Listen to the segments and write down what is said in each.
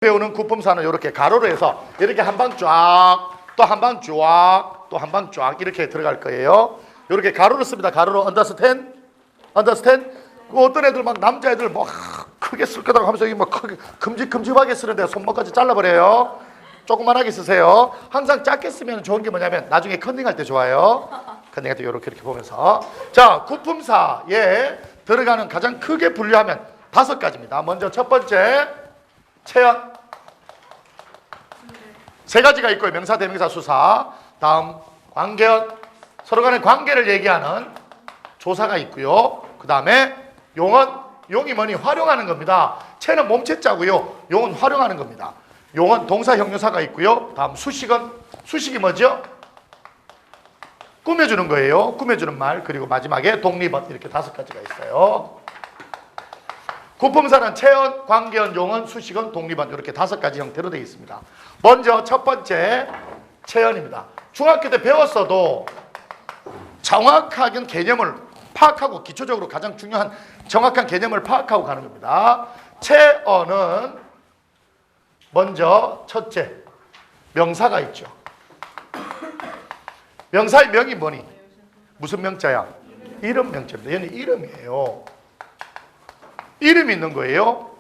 배우는 구품사는 이렇게 가로로 해서 이렇게 한 방 쫙, 또 한 방 쫙, 또 한 방 쫙 이렇게 들어갈 거예요. 이렇게 가로로 씁니다. 가로로. 언더스탠? 언더스탠? 어떤 애들 막 남자애들 막 크게 쓸 거다고 하면서 막 크게 큼직큼직하게 쓰는데 손목까지 잘라버려요. 조그만하게 쓰세요. 항상 작게 쓰면 좋은 게 뭐냐면 나중에 컨닝할 때 좋아요. 컨닝할 때 이렇게 보면서. 자, 구품사에 들어가는 가장 크게 분류하면 5가지입니다. 먼저 첫 번째 체연. 3가지가 있고요. 명사, 대명사, 수사. 다음 관계연. 서로 간의 관계를 얘기하는 조사가 있고요. 그 다음에 용언. 용이 뭐니? 활용하는 겁니다. 체는 몸체자고요. 용은 활용하는 겁니다. 용은 동사, 형용사가 있고요. 다음 수식은, 수식이 뭐죠? 꾸며주는 거예요. 꾸며주는 말. 그리고 마지막에 독립은. 이렇게 5가지가 있어요. 구품사는 체언, 관계언, 용언, 수식언, 독립언 이렇게 5가지 형태로 되어 있습니다. 먼저 첫 번째 체언입니다. 중학교 때 배웠어도 정확하게 개념을 파악하고 기초적으로 가장 중요한 정확한 개념을 파악하고 가는 겁니다. 체언은 먼저 첫째 명사가 있죠. 명사의 명이 뭐니? 무슨 명자야? 이름 명자입니다. 얘는 이름이에요. 이름이 있는 거예요.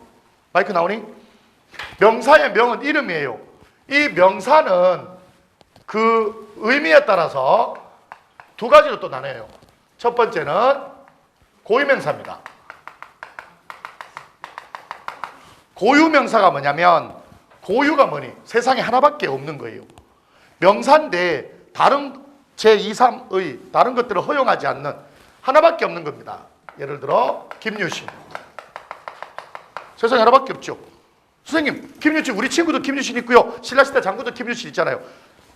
마이크 나오니? 명사의 명은 이름이에요. 이 명사는 그 의미에 따라서 2가지로 또 나눠요. 첫 번째는 고유명사입니다. 고유명사가 뭐냐면 고유가 뭐니? 세상에 하나밖에 없는 거예요. 명사인데 다른 제2, 3의 다른 것들을 허용하지 않는 하나밖에 없는 겁니다. 예를 들어 김유신. 세상에 하나밖에 없죠. 선생님, 김유신, 우리 친구도 김유신 있고요. 신라시대 장군도 김유신 있잖아요.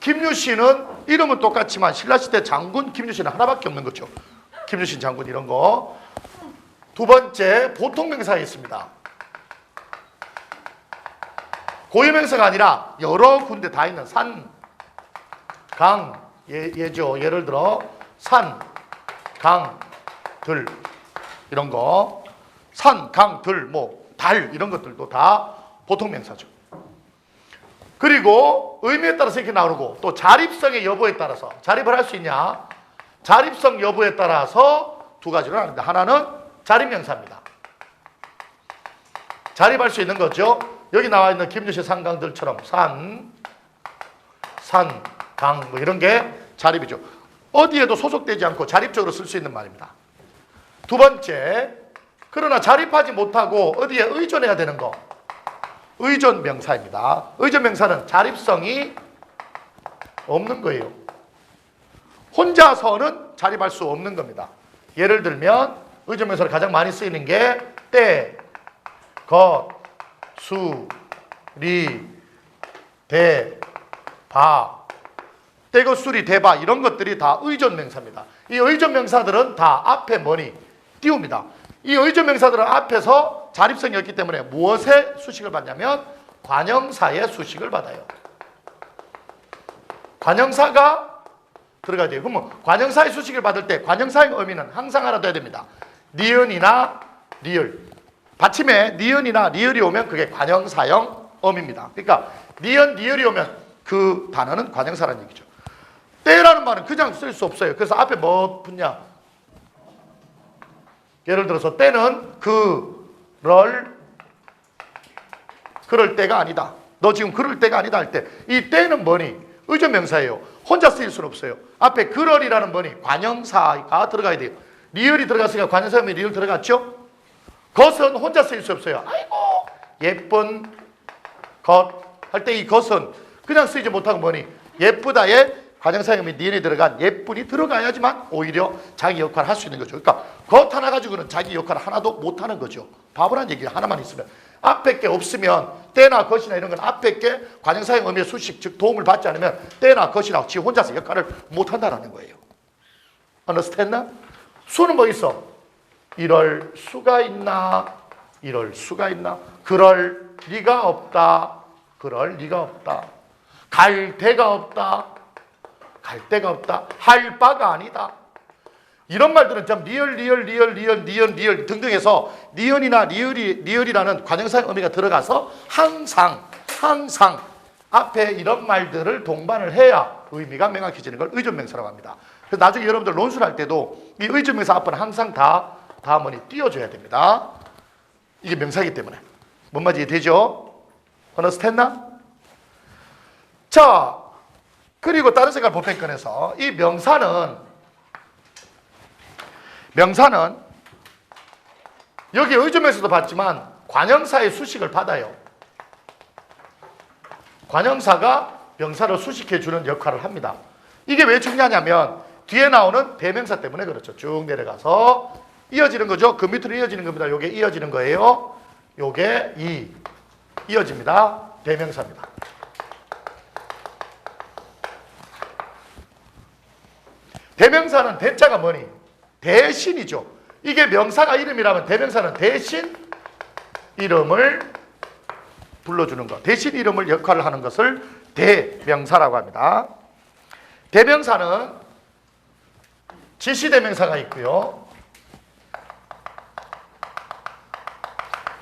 김유신은 이름은 똑같지만 신라시대 장군 김유신은 하나밖에 없는 거죠. 김유신 장군 이런 거. 2번째 보통명사가 있습니다. 고유명사가 아니라 여러 군데 다 있는 산, 강, 예죠. 예를 들어 산, 강, 들 이런 거. 산, 강, 들, 뭐 달 이런 것들도 다 보통명사죠. 그리고 의미에 따라서 이렇게 나오고 또 자립성의 여부에 따라서 자립을 할 수 있냐? 자립성 여부에 따라서 2가지로 나눕니다. 하나는 자립명사입니다. 자립할 수 있는 거죠. 여기 나와 있는 김유신 산강들처럼 산, 강 뭐 이런 게 자립이죠. 어디에도 소속되지 않고 자립적으로 쓸 수 있는 말입니다. 2번째, 그러나 자립하지 못하고 어디에 의존해야 되는 거. 의존 명사입니다. 의존 명사는 자립성이 없는 거예요. 혼자서는 자립할 수 없는 겁니다. 예를 들면 의존 명사로 가장 많이 쓰이는 게 때, 것, 수, 리, 대, 바. 때것, 수리, 대바 이런 것들이 다 의존 명사입니다. 이 의존 명사들은 다 앞에 뭐니? 띄웁니다. 이 의존 명사들은 앞에서 자립성이 없기 때문에 무엇의 수식을 받냐면 관형사의 수식을 받아요. 관형사가 들어가야 돼요. 그러면 관형사의 수식을 받을 때 관형사의 의미는 항상 알아둬야 됩니다. 니은이나 리을. 받침에 니은이나 리을이 오면 그게 관형사형 어미입니다. 그러니까 니은, 리을이 오면 그 단어는 관형사라는 얘기죠. 때라는 말은 그냥 쓸 수 없어요. 그래서 앞에 뭐 붙냐? 예를 들어서 때는 그럴 때가 아니다. 너 지금 그럴 때가 아니다 할 때 이 때는 뭐니? 의존 명사예요. 혼자 쓰일 수는 없어요. 앞에 그럴이라는 뭐니? 관형사가 들어가야 돼요. 리을이 들어갔으니까 관형사면 리을 들어갔죠? 것은 혼자 쓰일 수 없어요. 아이고 예쁜 것 할 때 이 것은 그냥 쓰이지 못하고 뭐니? 예쁘다에 관형사형이 니은이 들어간 예쁜이 들어가야지만 오히려 자기 역할을 할 수 있는 거죠. 그러니까 것 하나 가지고는 자기 역할을 하나도 못하는 거죠. 바보란 얘기가 하나만 있으면. 앞에 게 없으면 때나 것이나 이런 건 앞에 게 관형사형 의미의 수식 즉 도움을 받지 않으면 때나 것이나 지 혼자서 역할을 못한다는 거예요. understand? 수는 뭐 있어? 이럴 수가 있나? 이럴 수가 있나? 그럴 리가 없다. 그럴 리가 없다. 갈 데가 없다. 갈 데가 없다. 할 바가 아니다. 이런 말들은 좀 리을 등등 해서 니은이나 리을이라는 관형사의 의미가 들어가서 항상 항상 앞에 이런 말들을 동반을 해야 의미가 명확해지는 걸 의존명사라고 합니다. 그래서 나중에 여러분들 논술 할 때도 이 의존명사 앞은 항상 다 다음원이 띄워줘야 됩니다. 이게 명사이기 때문에. 뭔 말인지 되죠? 언어스탠나? 자, 그리고 다른 생각 보편권에서 이 명사는 여기 의존명사도 봤지만 관형사의 수식을 받아요. 관형사가 명사를 수식해주는 역할을 합니다. 이게 왜 중요하냐면 뒤에 나오는 대명사 때문에 그렇죠. 쭉 내려가서 이어지는 거죠. 그 밑으로 이어지는 겁니다. 요게 이어지는 거예요. 요게 이어집니다. 대명사입니다. 대명사는 대자가 뭐니? 대신이죠. 이게 명사가 이름이라면 대명사는 대신 이름을 불러주는 것, 대신 이름을 역할을 하는 것을 대명사라고 합니다. 대명사는 지시대명사가 있고요.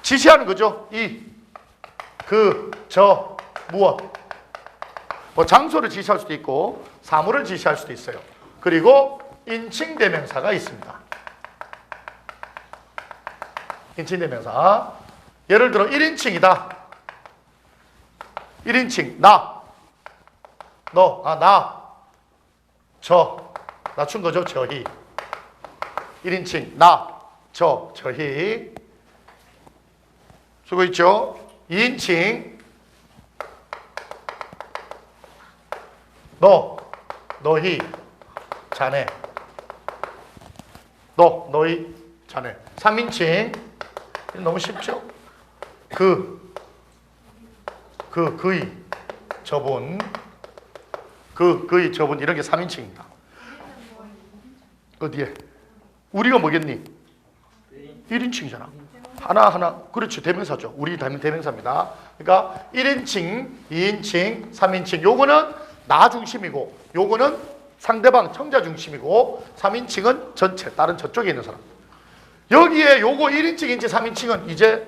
지시하는 거죠. 이, 그, 저, 무엇. 뭐 장소를 지시할 수도 있고 사물을 지시할 수도 있어요. 그리고 인칭대명사가 있습니다. 인칭대명사. 예를 들어 1인칭이다. 1인칭 나, 너, 나, 저, 낮춘 거죠. 저희. 1인칭 나, 저희. 수고있죠. 2인칭 너, 너희, 자네. 너, 너희, 자네. 3인칭 너무 쉽죠? 그의, 저분, 그의, 저분 이런 게 3인칭입니다. 어디에? 우리가 뭐겠니? 1인칭이잖아. 하나. 그렇죠. 대명사죠. 우리 대명사입니다. 그러니까 1인칭, 2인칭, 3인칭. 요거는 나 중심이고 요거는 상대방 청자 중심이고 3인칭은 전체 다른 저쪽에 있는 사람. 여기에 요거 1인칭인지 3인칭은 이제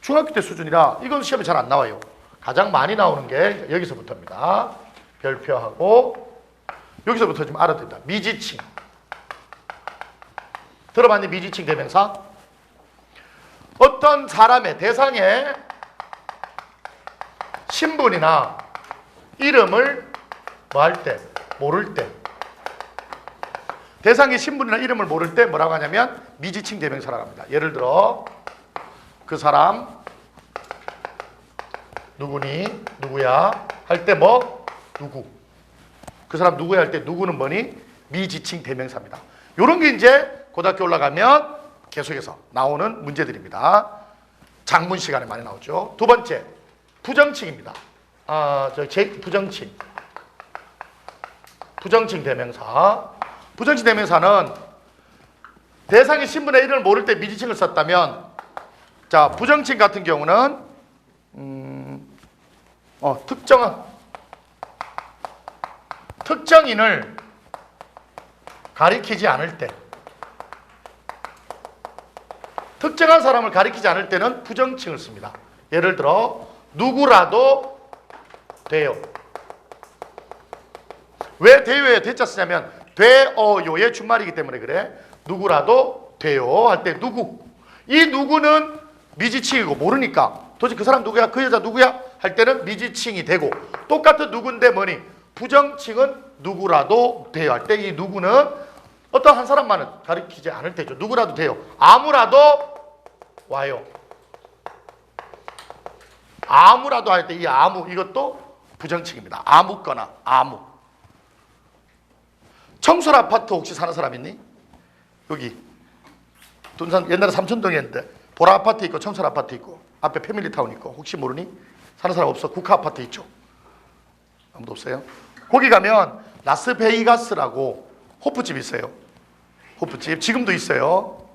중학교 때 수준이라 이건 시험에 잘 안 나와요. 가장 많이 나오는 게 여기서부터입니다. 별표하고 여기서부터 좀 알아야 됩니다. 미지칭. 들어봤니? 미지칭 대명사? 어떤 사람의 대상의 신분이나 이름을 뭐 할 때? 모를 때. 대상의 신분이나 이름을 모를 때 뭐라고 하냐면 미지칭 대명사라고 합니다. 예를 들어 그 사람 누구니? 누구야? 할 때 뭐? 누구. 그 사람 누구야? 할 때 누구는 뭐니? 미지칭 대명사입니다. 이런 게 이제 고등학교 올라가면 계속해서 나오는 문제들입니다. 작문 시간에 많이 나오죠. 두 번째, 부정칭입니다. 부정칭. 부정칭 대명사. 부정칭 대명사는 대상의 신분의 이름을 모를 때 미지칭을 썼다면, 자, 부정칭 같은 경우는 특정인을 가리키지 않을 때, 특정한 사람을 가리키지 않을 때는 부정칭을 씁니다. 예를 들어 누구라도 돼요. 왜 돼요에 대자 쓰냐면 돼어요의 준말이기 때문에 그래. 누구라도 돼요 할 때 누구. 이 누구는 미지칭이고 모르니까 도대체 그 사람 누구야? 그 여자 누구야? 할 때는 미지칭이 되고, 똑같은 누구인데 뭐니? 부정칭은 누구라도 돼요 할 때 이 누구는 어떤 한 사람만은 가리키지 않을 때죠. 누구라도 돼요. 아무라도 와요. 아무라도 할 때 이 아무, 이것도 부정칭입니다. 아무거나, 아무. 청솔 아파트 혹시 사는 사람 있니? 여기 둔산 옛날에 삼천동이었는데 보라 아파트 있고 청솔 아파트 있고 앞에 패밀리타운 있고 혹시 모르니? 사는 사람 없어? 국화 아파트 있죠? 아무도 없어요? 거기 가면 라스베이가스라고 호프집 있어요. 호프집 지금도 있어요.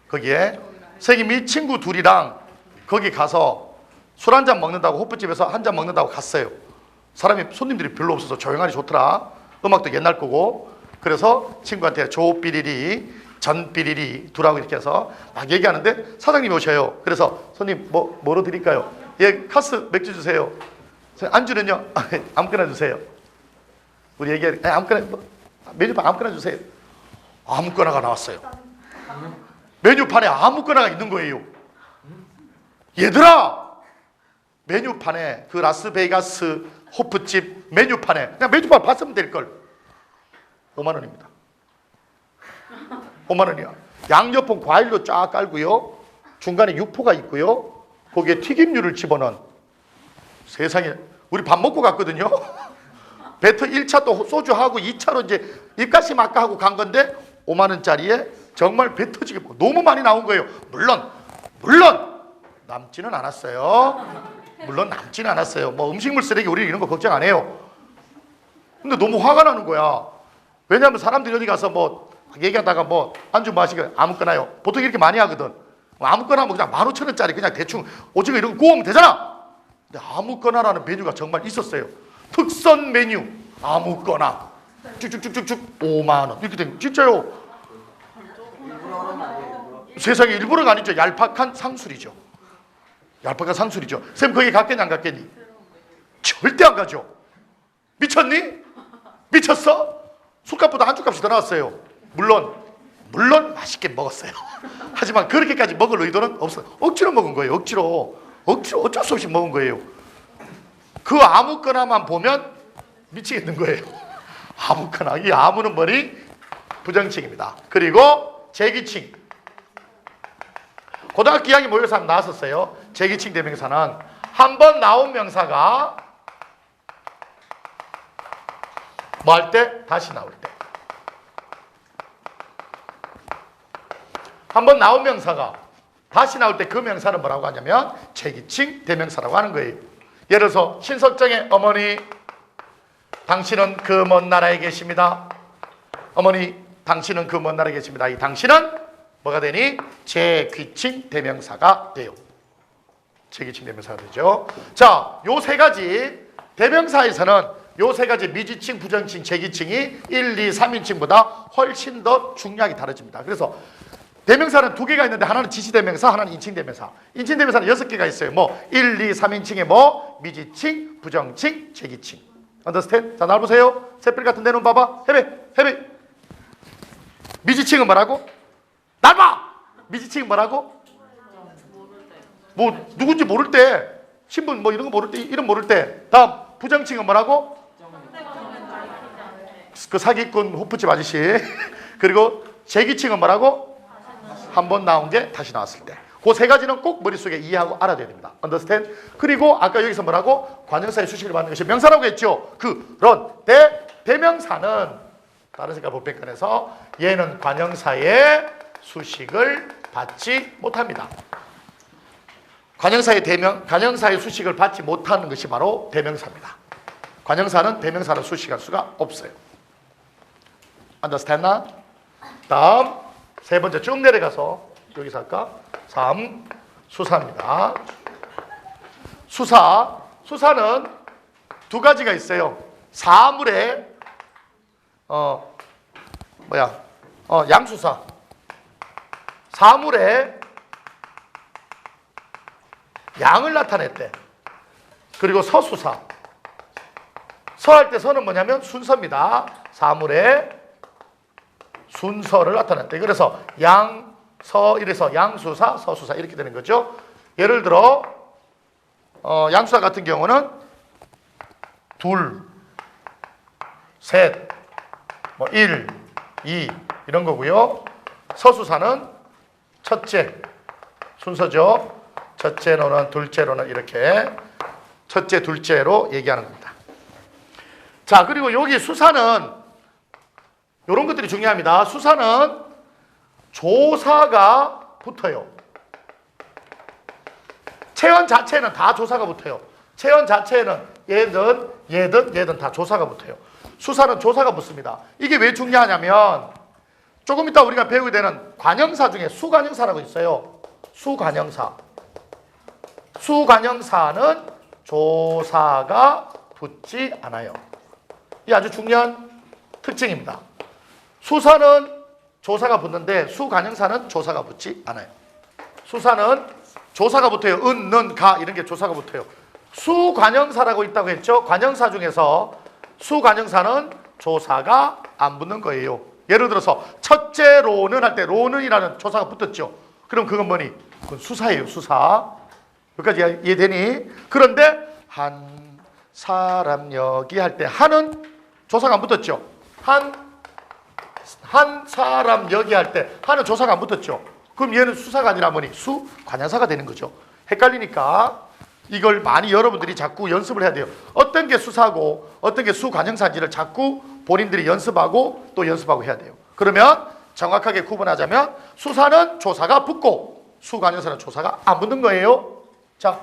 거기에 선생님이 친구 둘이랑 거기 가서 술 한 잔 먹는다고, 호프집에서 한 잔 먹는다고 갔어요. 사람이 손님들이 별로 없어서 조용하니 좋더라. 음악도 옛날 거고. 그래서 친구한테 조삐리리 전삐리리 두라고 이렇게 해서 막 얘기하는데 사장님이 오셔요. 그래서 손님 뭐로 드릴까요? 예, 카스 맥주 주세요. 안주는요, 아무거나 주세요. 우리 얘기할 아무거나, 메뉴판 아무거나 주세요. 아무거나가 나왔어요. 메뉴판에 아무거나가 있는 거예요. 얘들아, 메뉴판에 그 라스베이거스 호프집 메뉴판에 그냥 메뉴판 봤으면 될걸. 5만 원입니다. 5만 원이야. 양옆은 과일로 쫙 깔고요. 중간에 육포가 있고요. 거기에 튀김류를 집어넣은. 세상에, 우리 밥 먹고 갔거든요. 배터 1차 또 소주하고 2차로 이제 입가심 아까 하고 간 건데 5만 원짜리에 정말 배 터지게 너무 많이 나온 거예요. 물론 남지는 않았어요. 물론 남지는 않았어요. 뭐 음식물 쓰레기 우리 이런 거 걱정 안 해요. 근데 너무 화가 나는 거야. 왜냐하면 사람들이 어디 가서 뭐 얘기하다가 뭐 안주 마시고 아무거나요. 보통 이렇게 많이 하거든. 아무거나 뭐 그냥 15,000원짜리 그냥 대충 오징어 이런 거 구우면 되잖아. 근데 아무거나라는 메뉴가 정말 있었어요. 특선 메뉴 아무거나 쭉쭉쭉쭉쭉 5만 원 이렇게 된 거. 진짜요. 세상에 일부러가 아니죠. 얄팍한 상술이죠. 얄팍한 상술이죠. 쌤 거기 갔겠니 안 갔겠니? 절대 안 가죠. 미쳤니? 미쳤어? 술값보다 안주값이 더 나왔어요. 물론 맛있게 먹었어요. 하지만 그렇게까지 먹을 의도는 없어요. 억지로 먹은 거예요. 억지로 어쩔 수 없이 먹은 거예요. 그 아무거나만 보면 미치겠는 거예요. 아무거나. 이 아무는 뭐니? 부정칭입니다. 그리고 제기칭. 고등학교 2학년 모의고사 나왔었어요. 제기칭 대명사는 한 번 나온 명사가 뭐 할 때? 다시 나올 때. 한 번 나온 명사가 다시 나올 때 그 명사는 뭐라고 하냐면 제기칭 대명사라고 하는 거예요. 예를 들어서 신석정의 어머니, 당신은 그 먼 나라에 계십니다. 어머니, 당신은 그 먼 나라에 계십니다. 이 당신은 뭐가 되니? 제귀칭 대명사가 돼요. 제귀칭 대명사가 되죠. 자, 요 세 가지 대명사에서는 요 세 가지 미지칭, 부정칭, 제기칭이 1, 2, 3인칭보다 훨씬 더 중요하게 다뤄집니다. 그래서 대명사는 두 개가 있는데 하나는 지시대명사, 하나는 인칭대명사. 인칭대명사는 6개가 있어요. 뭐 1, 2, 3인칭에 뭐 미지칭, 부정칭, 제기칭. 언더스탠드? 자, 날 보세요. 샛별 같은 데는 봐봐. 해배. 미지칭은 뭐라고? 날 봐! 미지칭은 뭐라고? 뭐 누군지 모를 때, 신분 뭐 이런 거 모를 때, 이름 모를 때. 다음 부정칭은 뭐라고? 그 사기꾼 호프집 아저씨. 그리고 제기칭은 뭐라고? 한 번 나온 게 다시 나왔을 때. 그 세 가지는 꼭 머릿속에 이해하고 알아둬야 됩니다. understand? 그리고 아까 여기서 뭐라고? 관형사의 수식을 받는 것이 명사라고 했죠. 그런데 대명사는 다른 색깔 볼펜칸에서 얘는 관형사의 수식을 받지 못합니다. 관형사의 수식을 받지 못하는 것이 바로 대명사입니다. 관형사는 대명사를 수식할 수가 없어요. understand? 다음 세 번째 쭉 내려가서 여기서 할까? 3. 수사입니다. 수사는 두 가지가 있어요. 사물의 양수사. 사물의 양을 나타냈대. 그리고 서수사. 서할 때 서는 뭐냐면 순서입니다. 사물의 순서를 나타냈대. 그래서 서 이래서 양수사, 서수사 이렇게 되는 거죠. 예를 들어 양수사 같은 경우는 둘, 셋, 뭐 1, 2 이런 거고요. 서수사는 첫째 순서죠. 첫째로는 둘째로는 이렇게 첫째, 둘째로 얘기하는 겁니다. 자, 그리고 여기 수사는 이런 것들이 중요합니다. 수사는 조사가 붙어요. 체언 자체는 다 조사가 붙어요. 체언 자체는 얘든 다 조사가 붙어요. 수사는 조사가 붙습니다. 이게 왜 중요하냐면 조금 이따 우리가 배우게 되는 관형사 중에 수관형사라고 있어요. 수관형사는 조사가 붙지 않아요. 이 아주 중요한 특징입니다. 수사는 조사가 붙는데 수관형사는 조사가 붙지 않아요. 수사는 조사가 붙어요. 은, 는, 가 이런 게 조사가 붙어요. 수관형사라고 있다고 했죠. 관형사 중에서 수관형사는 조사가 안 붙는 거예요. 예를 들어서 첫째로는 할 때 로는이라는 조사가 붙었죠. 그럼 그건 뭐니? 그건 수사예요. 수사. 여기까지 이해되니? 그런데 한 사람 여기 할 때 한은 조사가 안 붙었죠. 한 사람 여기 할 때 한은 조사가 안 붙었죠. 그럼 얘는 수사가 아니라 뭐니? 수관형사가 되는 거죠. 헷갈리니까 이걸 많이 여러분들이 자꾸 연습을 해야 돼요. 어떤 게 수사고 어떤 게 수관형사인지를 자꾸 본인들이 연습하고 또 연습하고 해야 돼요. 그러면 정확하게 구분하자면 수사는 조사가 붙고 수관형사는 조사가 안 붙는 거예요. 자,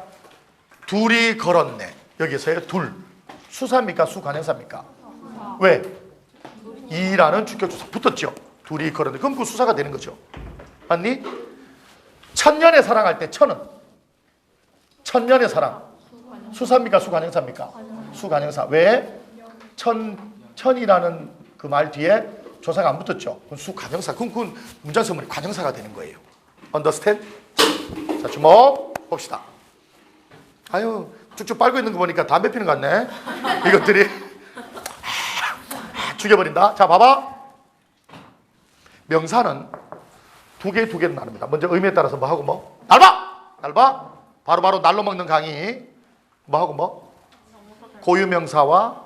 둘이 걸었네. 여기서의 둘. 수사입니까? 수관형사입니까? 왜? 이라는 주격조사 붙었죠. 둘이 걸었네. 그럼 그 수사가 되는 거죠. 맞니? 천년의 사랑할 때 천은 천년의 사랑 수사입니까? 수관형사입니까? 수관형사. 왜? 천이라는 그 말 뒤에 조사가 안 붙었죠. 그건 수관형사. 그건 문장성문이 관형사가 되는 거예요. Understand? 자, 주목 봅시다. 아유, 쭉쭉 빨고 있는 거 보니까 담배 피는 것 같네. 이것들이 죽여버린다. 자, 봐봐. 명사는 두 개로 나눕니다. 먼저 의미에 따라서 뭐 하고 뭐? 날봐. 바로 날로 먹는 강의. 뭐 하고 뭐? 고유명사와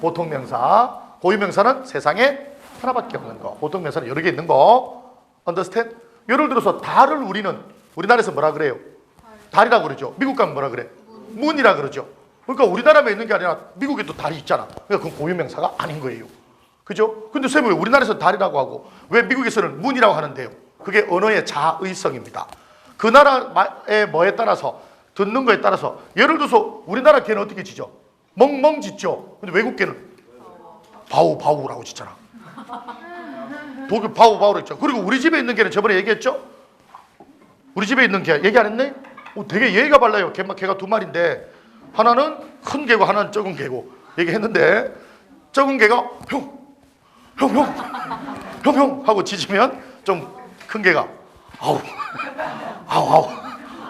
보통명사. 고유명사는 세상에 하나밖에 없는 거. 보통명사는 여러 개 있는 거. Understand? 예를 들어서 달을 우리는 우리나라에서 뭐라 그래요? 달이라고 그러죠. 미국 가면 뭐라 그래? 문이라 그러죠. 그러니까 우리나라만 있는 게 아니라 미국에 또 달이 있잖아. 그러니까 그건 고유명사가 아닌 거예요. 그죠? 근데 선생님 왜 우리나라에서 달이라고 하고 왜 미국에서는 문이라고 하는데요? 그게 언어의 자의성입니다. 그 나라의 뭐에 따라서 듣는 거에 따라서 예를 들어서 우리나라 개는 어떻게 짖죠? 멍멍 짖죠. 근데 외국 개는 바우바우라고 짖잖아. 독일 바우바우라고 했죠. 그리고 우리 집에 있는 개는 저번에 얘기했죠? 우리 집에 있는 개 얘기 안 했네? 되게 예의가 발라요. 개가 두 마리인데 하나는 큰 개고 하나는 적은 개고 얘기했는데 적은 개가 형 하고 짖으면 좀 큰 개가 아우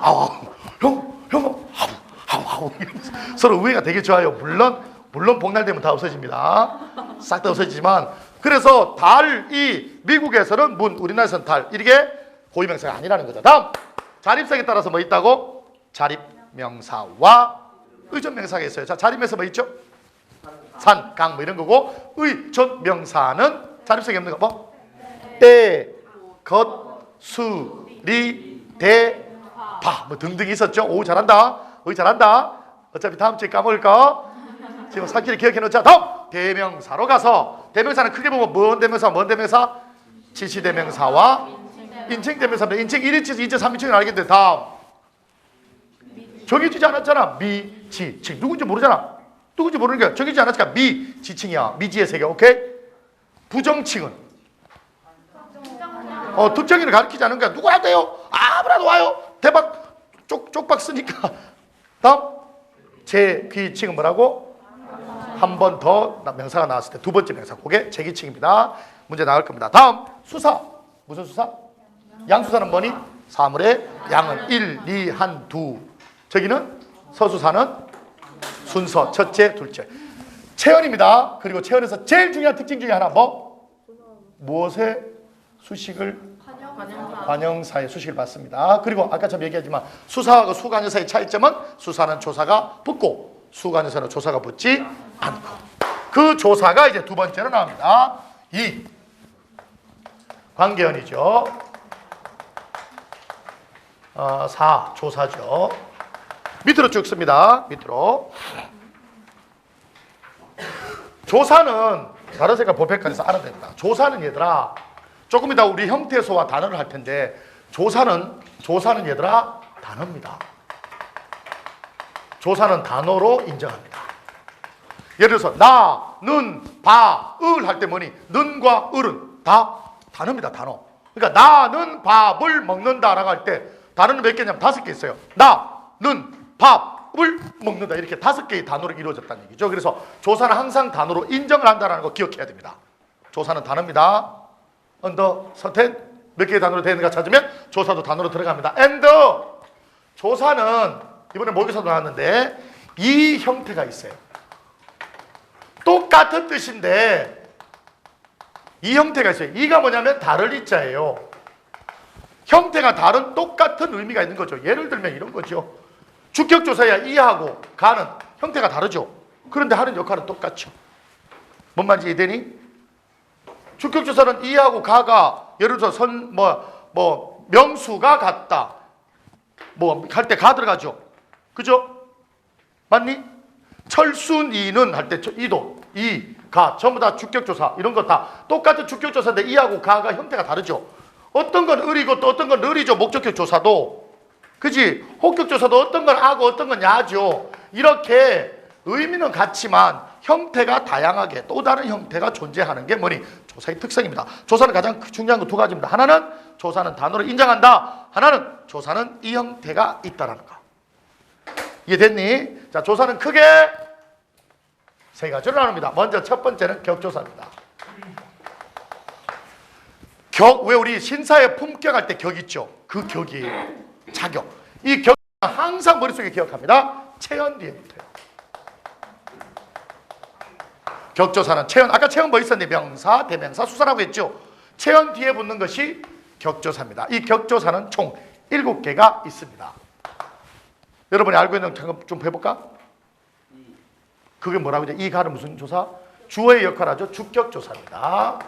아우 서로 우애가 되게 좋아요. 물론 복날되면 다 없어집니다. 싹 다 없어지지만 그래서 달이 미국에서는 문, 우리나라에서는 달 이게 고유명사가 아니라는 거죠. 다음 자립성에 따라서 뭐 있다고? 자립명사와 의존명사가 있어요. 자, 자립명사 뭐 있죠? 산, 강 뭐 이런 거고 의존명사는 자립성이 없는 거 뭐? 때, 것, 수, 리, 대, 바 뭐 등등 있었죠. 오 잘한다. 어차피 다음 주에 까먹을 거 지금 사키를 기억해 놓자. 다음 대명사로 가서 대명사는 크게 보면 뭔 대명사? 지시대명사와 인칭대명사입니다. 인칭 1인칭, 2인칭, 3인칭은 알겠는데 다음 정해지지 않았잖아. 미, 지, 칭 누군지 모르잖아. 누군지 모르는 게 정해지지 않았으니까 미, 지칭이야. 미지의 세계. 오케이? 부정칭은 특정인을 가리키지 않은 거야. 누구라도요. 아무나도 와요. 대박 쪽박 쓰니까. 다음 제귀칭은 뭐라고? 한 번 더 명사가 나왔을 때 두 번째 명사. 그게 제귀칭입니다. 문제 나올 겁니다. 다음 수사. 무슨 수사? 양수사는 뭐니? 사물의 양은 1, 2, 1, 2. 저기는 서수사는 순서 첫째, 둘째. 체언입니다. 그리고 체언에서 제일 중요한 특징 중에 하나 뭐? 무엇의 수식을? 관형사의 수식을 받습니다. 그리고 아까처럼 얘기하지만 수사하고 수관형사의 차이점은 수사는 조사가 붙고 수관형사는 조사가 붙지 않고 그 조사가 이제 두 번째로 나옵니다. 2. 관계언이죠. 4. 조사죠. 밑으로 쭉 씁니다. 밑으로. 조사는 다른 색깔 볼펜까지 알아야 됩니다. 조사는 얘들아 조금 이따 우리 형태소와 단어를 할 텐데 조사는 얘들아 단어입니다. 조사는 단어로 인정합니다. 예를 들어서 나, 는, 바, 을 할 때 뭐니? 는과 을은 다 단어입니다. 단어. 그러니까 나는 밥을 먹는다라고 할 때 단어는 몇 개냐면 5개 있어요. 나는 밥을 먹는다. 이렇게 5개의 단어로 이루어졌다는 얘기죠. 그래서 조사는 항상 단어로 인정을 한다는 거 기억해야 됩니다. 조사는 단어입니다. 언더 서텐 몇 개의 단어로 되어 있는가 찾으면 조사도 단어로 들어갑니다. 조사는 이번에 모의고사도 나왔는데 이 형태가 있어요. 똑같은 뜻인데 이 형태가 있어요. 이가 뭐냐면 다를 이자예요. 형태가 다른 똑같은 의미가 있는 거죠. 예를 들면 이런 거죠. 주격조사야 이하고 가는 형태가 다르죠. 그런데 하는 역할은 똑같죠. 뭔 말인지 이해되니? 주격조사는 이하고 가가 예를 들어서 명수가 같다. 뭐 할 때 가 들어가죠. 그죠? 맞니? 철순이는 할 때 이도, 이, 가 전부 다 주격조사 이런 거 다 똑같은 주격조사인데 이하고 가가 형태가 다르죠. 어떤 건 을이고 또 어떤 건 을이죠. 목적격 조사도. 그지? 혹격조사도 어떤 건 아고 어떤 건 야죠. 이렇게 의미는 같지만 형태가 다양하게 또 다른 형태가 존재하는 게 뭐니? 조사의 특성입니다. 조사는 가장 중요한 거 두 가지입니다. 하나는 조사는 단어를 인정한다. 하나는 조사는 이 형태가 있다라는 거. 이해됐니? 자, 조사는 크게 세 가지로 나눕니다. 먼저 첫 번째는 격조사입니다. 왜 우리 신사에 품격할 때 격 있죠? 그 격이에요. 자격. 이 격은 항상 머릿속에 기억합니다. 체언 뒤에부터요. 격조사는 체언, 아까 체언 뭐 있었는데 명사, 대명사, 수사라고 했죠. 체언 뒤에 붙는 것이 격조사입니다. 이 격조사는 총 7개가 있습니다. 여러분이 알고 있는 거 좀 해볼까? 그게 뭐라고 하죠? 이 가는 무슨 조사? 주어의 역할을 하죠. 주격조사입니다.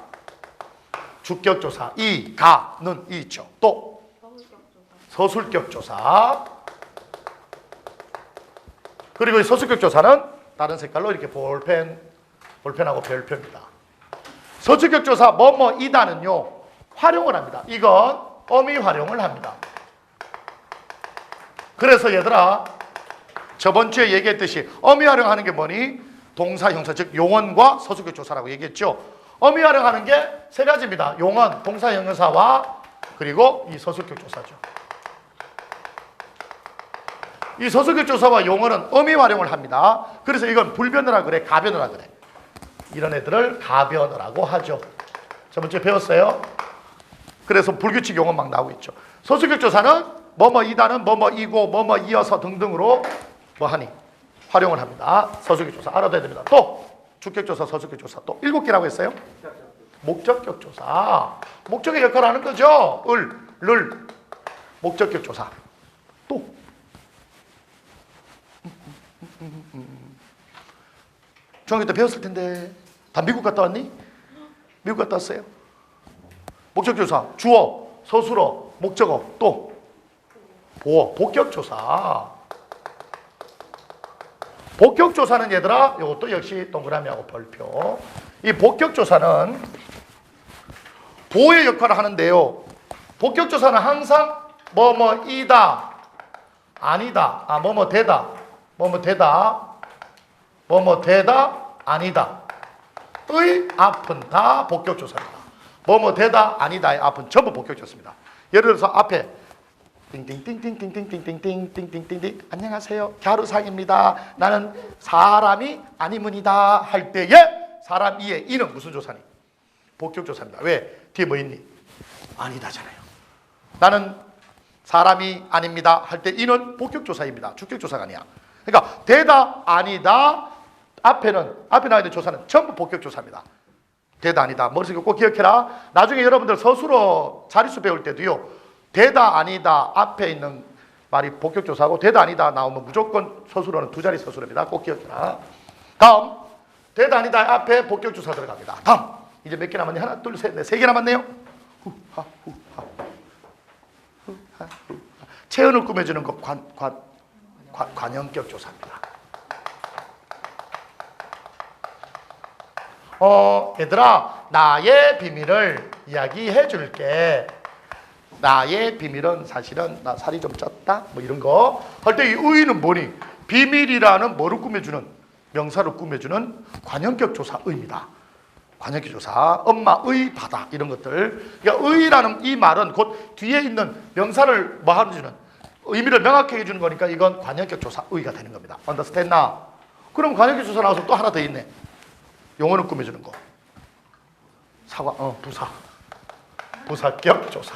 주격조사. 이, 가는 이 있죠. 또 서술격조사. 그리고 이 서술격조사는 다른 색깔로 이렇게 볼펜하고 별표입니다. 서술격조사 뭐뭐이다는요 활용을 합니다. 이건 어미 활용을 합니다. 그래서 얘들아 저번 주에 얘기했듯이 어미 활용하는 게 뭐니? 동사, 형사, 즉 용언과 서술격조사라고 얘기했죠. 어미 활용하는 게 세 가지입니다. 용언, 동사, 형용사와 그리고 이 서술격조사죠. 이 서술격조사와 용언은 어미 활용을 합니다. 그래서 이건 불변어라 그래, 가변어라 그래. 이런 애들을 가변어라고 하죠. 저번 주에 배웠어요. 그래서 불규칙 용언 막 나오고 있죠. 서술격조사는 뭐뭐이다는 뭐뭐이고 뭐뭐이어서 등등으로 뭐하니 활용을 합니다. 서술격조사 알아둬야 됩니다. 또 주격조사, 서술격조사 또 7개라고 했어요. 목적격조사. 목적의 역할을 하는 거죠. 를 목적격조사. 또 중학교 때 배웠을 텐데 다 미국 갔다 왔니? 미국 갔다 왔어요? 목적조사, 주어, 서술어, 목적어, 또 보어, 복격조사. 복격조사는 얘들아 이것도 역시 동그라미하고 별표. 이 복격조사는 보호의 역할을 하는데요. 복격조사는 항상 뭐뭐이다, 아니다, 뭐뭐되다, 뭐뭐되다, 뭐뭐되다, 아니다 의 앞은 다 복격조사입니다. 뭐뭐되다, 아니다의 앞은 전부 복격조사입니다. 예를 들어서 앞에 띵띵띵띵띵띵띵띵띵띵띵띵띵 안녕하세요 갸루상입니다. 나는 사람이 아니문이다 할 때에 사람 이에 이는 무슨 조사니? 복격조사입니다. 왜? 뒤에 뭐 있니? 아니다잖아요. 나는 사람이 아닙니다 할 때 이는 복격조사입니다. 주격조사가 아니야. 그러니까 되다 아니다 앞에 나와 있는 조사는 전부 복격조사입니다. 되다 아니다 머릿속에 꼭 기억해라. 나중에 여러분들 서술어 자릿수 배울 때도요 되다 아니다 앞에 있는 말이 복격조사고 되다 아니다 나오면 무조건 서술어는 두 자리 서술어입니다. 꼭 기억해라. 다음 되다 아니다 앞에 복격조사 들어갑니다. 다음 이제 몇 개 남았니? 하나 둘 셋 넷 세 개 남았네요. 체언을 꾸며주는 것 관형격 조사입니다. 얘들아 나의 비밀을 이야기해 줄게. 나의 비밀은 사실은 나 살이 좀 쪘다 뭐 이런 거 할 때 이 의는 뭐니? 비밀이라는 뭐를 꾸며주는 명사를 꾸며주는 관형격 조사의입니다. 관형격 조사 엄마의 바다 이런 것들. 그러니까 의라는 이 말은 곧 뒤에 있는 명사를 뭐 하는 의미를 명확하게 해주는 거니까 이건 관형격 조사의가 되는 겁니다. understand now? 그럼 관형격 조사 나와서 또 하나 더 있네. 용어를 꾸며주는 거. 부사격 조사.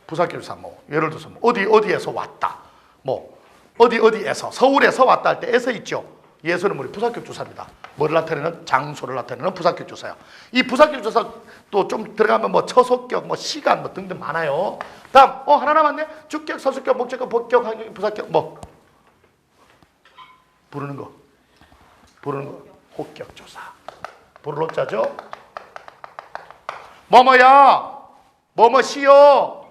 부사격 조사 뭐 예를 들어서 뭐 어디에서 왔다. 뭐 어디에서 서울에서 왔다 할 때 에서 있죠. 예서는 우리 부사격 조사입니다. 뭐를 나타내는? 장소를 나타내는 부사격 조사야. 이 부사격 조사 또 좀 들어가면 뭐 처속격, 뭐 시간 뭐 등등 많아요. 다음 하나 남았네. 주격, 서술격, 목적격, 복격, 항격, 부사격 뭐 부르는 거 혹격 조사. 부를 호자죠. 뭐뭐야, 뭐뭐시여.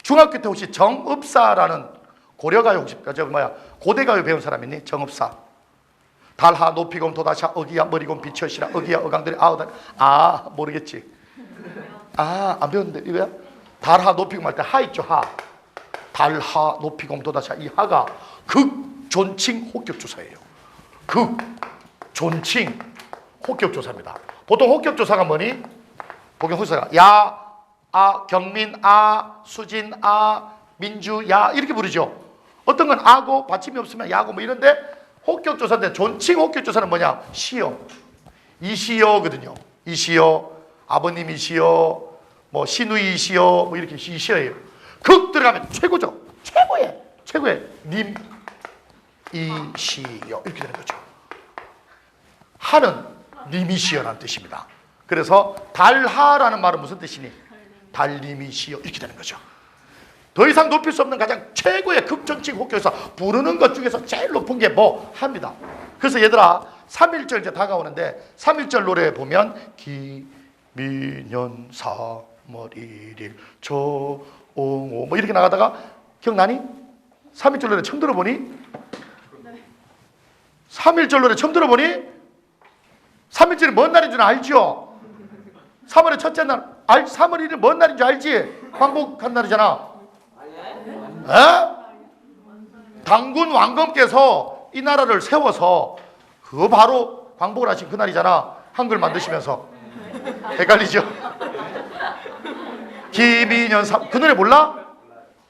중학교 때 혹시 정읍사라는 고려가요 혹시 고대가요 배운 사람 있니? 정읍사. 달하 높이곰 도다샤 어기야 머리곰 비치어시라 어기야 어강들이 아우다. 모르겠지. 안 배웠는데 이거야? 달하 높이곰 할 때 하 있죠. 하. 달하 높이곰 도다샤. 이 하가 극존칭 혹격조사예요. 극존칭 혹격조사입니다. 보통 혹격조사가 뭐니? 보통 혹격조사가 야, 경민, 수진, 민주, 이렇게 부르죠. 어떤 건 아고 받침이 없으면 야고 뭐 이런데 혹격조사인데 존칭 혹격조사는 뭐냐? 시여. 이시여거든요. 이시여, 아버님이시여, 뭐 시누이시여, 뭐 이렇게 이시여예요. 극 들어가면 최고죠. 최고의 님, 이시여 이렇게 되는 거죠. 하는 님이시여라는 뜻입니다. 그래서 달하라는 말은 무슨 뜻이니? 달님이시여 이렇게 되는 거죠. 더 이상 높일 수 없는 가장 최고의 극존칭 혹격조사 부르는 것 중에서 제일 높은 게 뭐? 합니다. 그래서 얘들아 3.1절 이제 다가오는데 3.1절 노래 보면 기민년 3월 1일 조옹오 뭐 이렇게 나가다가 기억나니? 3.1절 노래 처음 들어보니? 3.1절 노래 처음 들어보니? 3.1절이 뭔 날인 줄 알죠? 3월의 첫째 날 3월 1일 뭔 날인 줄 알지? 광복한 날이잖아. 당군 왕검께서 이 나라를 세워서 그 바로 광복을 하신 그 날이잖아. 한글 만드시면서. 헷갈리죠? 기민년 그 노래 몰라?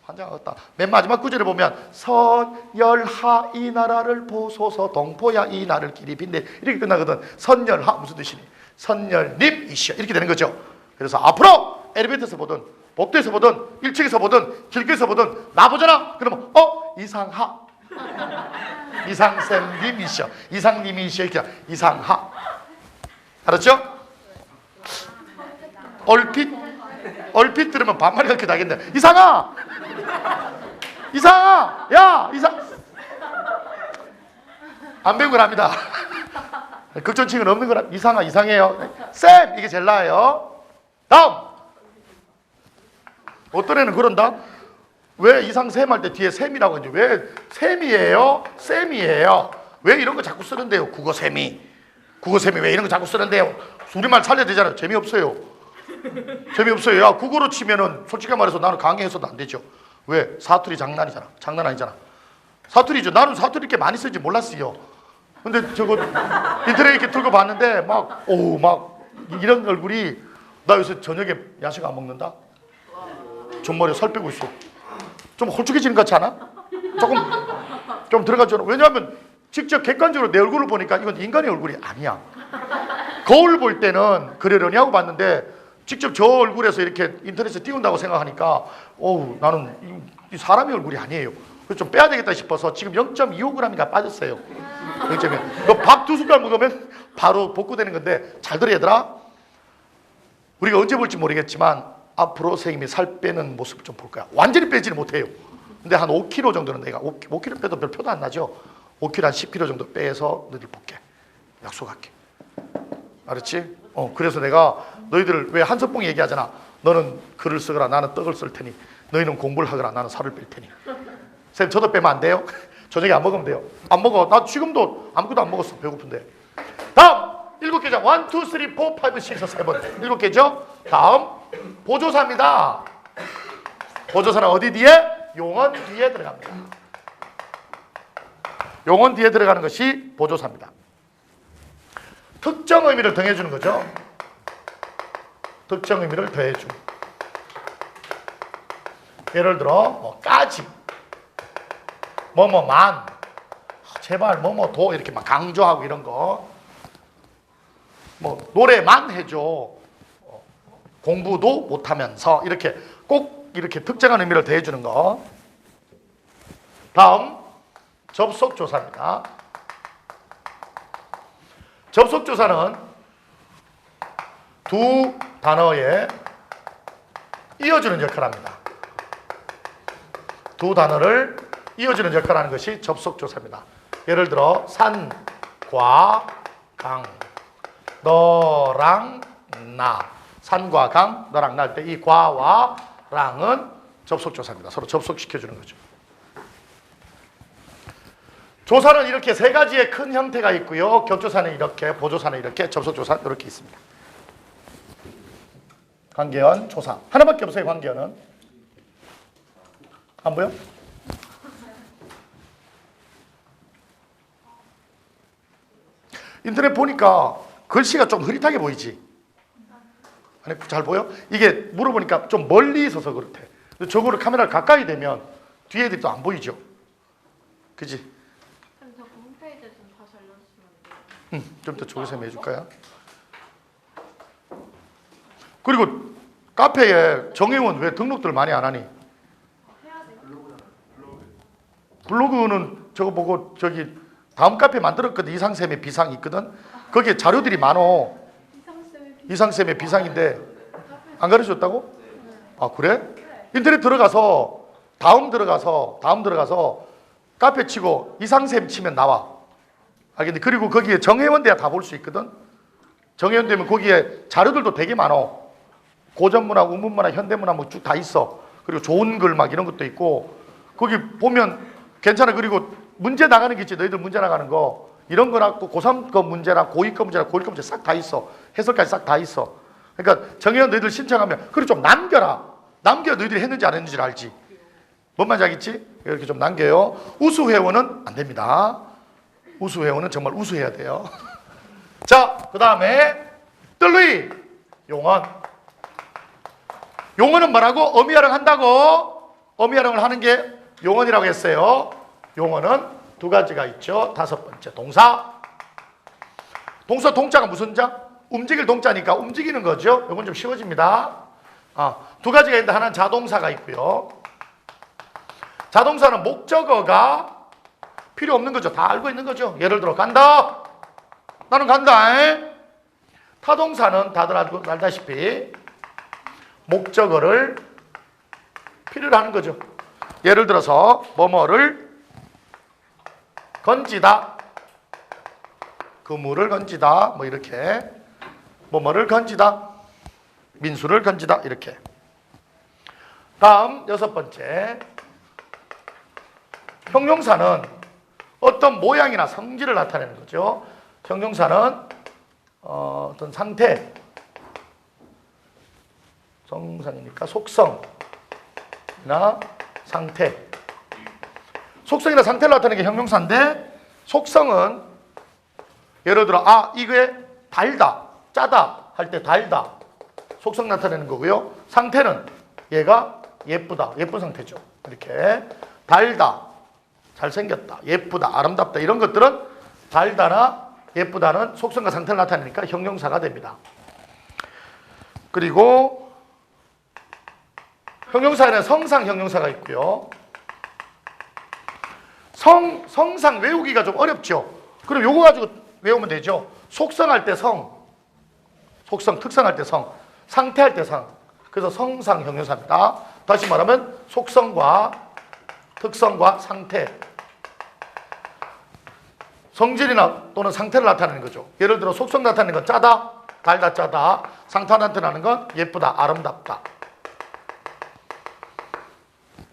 환장하겠다. 맨 마지막 구절에 보면 선열하 이 나라를 보소서 동포야 이 나를 길이 빈대 이렇게 끝나거든. 선열하 무슨 뜻이니? 선열님이시여 이렇게 되는 거죠. 그래서 앞으로 엘리베이터에서 보든 복도에서 보든 1층에서 보든 길거리에서 보든 나보잖아. 그러면 이상하 이상쌤님이시여 이상님이시여 이렇게 이상하. 알았죠? 얼핏 들으면 반말이 그렇게 나겠네. 이상하 야 이상 안 배운 거랍니다. 극존칭은 없는 거라. 이상하 이상해요. 쌤 이게 제일 나아요. 다음 어떤 애는 그런다. 왜 이상샘 할 때 뒤에 샘이라고 하지? 왜 샘이에요? 쌤이에요? 왜 이런 거 자꾸 쓰는데요? 국어샘이 왜 이런 거 자꾸 쓰는데요? 우리말 살려야 되잖아요. 재미없어요. 야 국어로 치면은 솔직히 말해서 나는 강의해서도 안 되죠. 왜? 사투리 장난 아니잖아. 사투리죠. 나는 사투리 이렇게 많이 쓰지 몰랐어요. 근데 저거 인터넷 이렇게 들고 봤는데 막 이런 얼굴이 나 요새 저녁에 야식 안 먹는다. 존머리에 살 빼고 있어. 좀 홀쭉해지는 것 같지 않아? 좀 들어가죠. 왜냐하면 직접 객관적으로 내 얼굴을 보니까 이건 인간의 얼굴이 아니야. 거울 볼 때는 그러려니 하고 봤는데 직접 저 얼굴에서 이렇게 인터넷에 띄운다고 생각하니까 나는 이 사람의 얼굴이 아니에요. 그래서 좀 빼야 되겠다 싶어서 지금 0.25g인가 빠졌어요. 0.2. 밥 2숟갈 먹으면 바로 복구되는 건데 잘 들어 얘들아. 우리가 언제 볼지 모르겠지만 앞으로 선생님이 살 빼는 모습을 좀 볼 거야. 완전히 빼지는 못해요. 근데 한 5kg 정도는 내가 5kg 빼도 별 표도 안 나죠. 5kg 한 10kg 정도 빼서 너희들 볼게. 약속할게. 알았지? 그래서 내가 너희들 왜 한석봉이 얘기하잖아. 너는 글을 쓰거라 나는 떡을 쓸 테니 너희는 공부를 하거라 나는 살을 뺄 테니. 선생님 저도 빼면 안 돼요? 저녁에 안 먹으면 돼요. 안 먹어. 나 지금도 아무것도 안 먹었어. 배고픈데. 다음 7개죠. 1, 2, 3, 4, 5, 6, 7 7개죠. 다음 보조사입니다. 보조사는 어디 뒤에? 용언 뒤에 들어갑니다. 용언 뒤에 들어가는 것이 보조사입니다. 특정 의미를 더해주는 거죠. 특정 의미를 더해주고. 예를 들어 까지, 만, 제발 도 이렇게 막 강조하고 이런 거. 노래만 해줘. 공부도 못하면서 이렇게 꼭 이렇게 특정한 의미를 더해주는 거. 다음 접속조사입니다. 접속조사는 두 단어에 이어주는 역할을 합니다. 두 단어를 이어주는 역할을 하는 것이 접속조사입니다. 예를 들어 산과 강, 너랑 나. 산과 강, 너랑 나 할 때 이 과와 랑은 접속조사입니다. 서로 접속시켜주는 거죠. 조사는 이렇게 세 가지의 큰 형태가 있고요. 격조사는 이렇게, 보조사는 이렇게, 접속조사는 이렇게 있습니다. 관계연, 조사. 하나밖에 없어요, 관계연은. 안 보여? 인터넷 보니까 글씨가 좀 흐릿하게 보이지? 아니, 잘 보여? 이게 물어보니까 좀 멀리 있어서 그렇대. 저거를 카메라를 가까이 대면 뒤에 애들이 또 안 보이죠? 그지? 그럼 저 홈페이지에 좀 다시 알려주시면 안 돼요? 좀 더 조교쌤 해줄까요? 그리고 카페에 정혜원 왜 등록들 많이 안 하니? 해야 돼요? 블로그는 저거 보고 저기 다음 카페 만들었거든. 이상쌤의 비상 있거든. 거기에 자료들이 많어. 이상쌤의 비상인데 안 가르쳐줬다고? 아 그래? 인터넷 들어가서 다음 들어가서 카페 치고 이상쌤 치면 나와. 알겠니? 그리고 거기에 정혜원 대야 다 볼 수 있거든. 정혜원 되면 거기에 자료들도 되게 많어. 고전문학, 우문문학, 현대문학 뭐 쭉 다 있어. 그리고 좋은 글 막 이런 것도 있고 거기 보면 괜찮아. 그리고 문제 나가는 게 있지. 너희들 문제 나가는 거 이런 거나 또 고3 거 문제나 고2 거 문제나 고1 거 문제 싹 다 있어. 해설까지 싹 다 있어. 그러니까 정혜원 너희들 신청하면 그리고 좀 남겨라. 남겨 너희들이 했는지 안 했는지를 알지. 뭔 말인지 알겠지? 이렇게 좀 남겨요. 우수회원은 안 됩니다. 우수회원은 정말 우수해야 돼요. 자, 그 다음에 뜰루이 용언. 용언은 뭐라고? 어미활용 한다고? 어미활용을 하는 게 용언이라고 했어요. 용언은 두 가지가 있죠. 다섯 번째 동사. 동사 동자가 무슨 자? 움직일 동자니까 움직이는 거죠. 이건 좀 쉬워집니다. 두 가지가 있는데 하나는 자동사가 있고요. 자동사는 목적어가 필요 없는 거죠. 다 알고 있는 거죠. 예를 들어 간다. 나는 간다. 타동사는 다들 알다시피 목적어를 필요로 하는 거죠. 예를 들어서 뭐뭐를 건지다. 그물을 건지다. 뭐 이렇게 뭐뭐를 건지다. 민수를 건지다. 이렇게. 다음 여섯 번째. 형용사는 어떤 모양이나 성질을 나타내는 거죠. 형용사는 어떤 상태, 성상이니까 속성이나 상태. 속성이나 상태를 나타내는 게 형용사인데 속성은 예를 들어 이게 달다, 짜다 할 때 달다. 속성 나타내는 거고요. 상태는 얘가 예쁘다, 예쁜 상태죠. 이렇게 달다, 잘생겼다, 예쁘다, 아름답다 이런 것들은 달다나 예쁘다는 속성과 상태를 나타내니까 형용사가 됩니다. 그리고 형용사에는 성상 형용사가 있고요. 성상 외우기가 좀 어렵죠. 그럼 요거 가지고 외우면 되죠. 속성할 때 성, 속성, 특성할 때 성, 상태할 때 상. 그래서 성상 형용사입니다. 다시 말하면 속성과 특성과 상태, 성질이나 또는 상태를 나타내는 거죠. 예를 들어 속성 나타내는 건 짜다, 달다, 짜다. 상태 나타내는 건 예쁘다, 아름답다.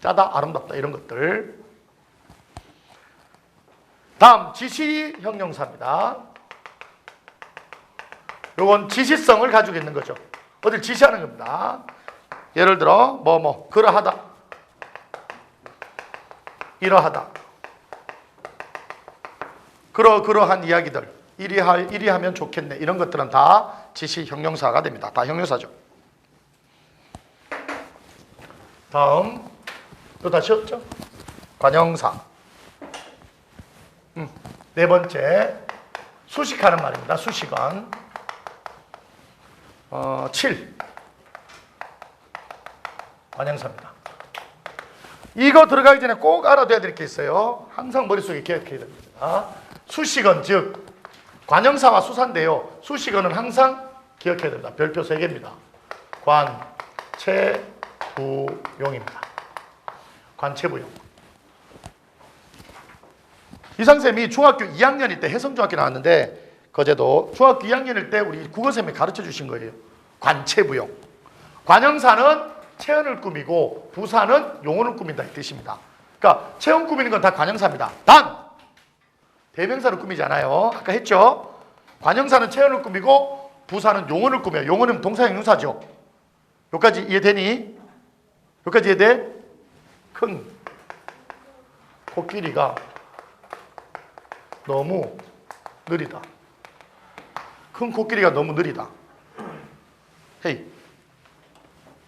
짜다, 아름답다 이런 것들. 다음 지시 형용사입니다. 요건 지시성을 가지고 있는 거죠. 어딜 지시하는 겁니다. 예를 들어 뭐뭐 그러하다, 이러하다, 그러한 이야기들, 이리 하면 좋겠네 이런 것들은 다 지시 형용사가 됩니다. 다 형용사죠. 다음 또 다 쉬웠죠? 관형사. 네 번째 수식하는 말입니다. 수식은 7 관형사입니다. 이거 들어가기 전에 꼭 알아둬야 될 게 있어요. 항상 머릿속에 기억해야 됩니다. 수식은 즉 관형사와 수사인데요. 수식어는 항상 기억해야 됩니다. 별표 3개입니다. 관체부용입니다. 관체부용. 이상쌤이 중학교 2학년일 때 해성중학교 나왔는데 거제도 중학교 2학년일 때 우리 국어쌤이 가르쳐 주신 거예요. 관체부용. 관형사는 체언을 꾸미고 부사는 용언을 꾸민다 이 뜻입니다. 그러니까 체언 꾸미는 건 다 관형사입니다. 단! 대명사를 꾸미지 않아요. 아까 했죠? 관형사는 체언을 꾸미고 부사는 용언을 꾸며요. 용언은 동사형용사죠. 여기까지 이해되니? 여기까지 이해돼? 큰 코끼리가 너무 느리다. 큰 코끼리가 너무 느리다. 헤이,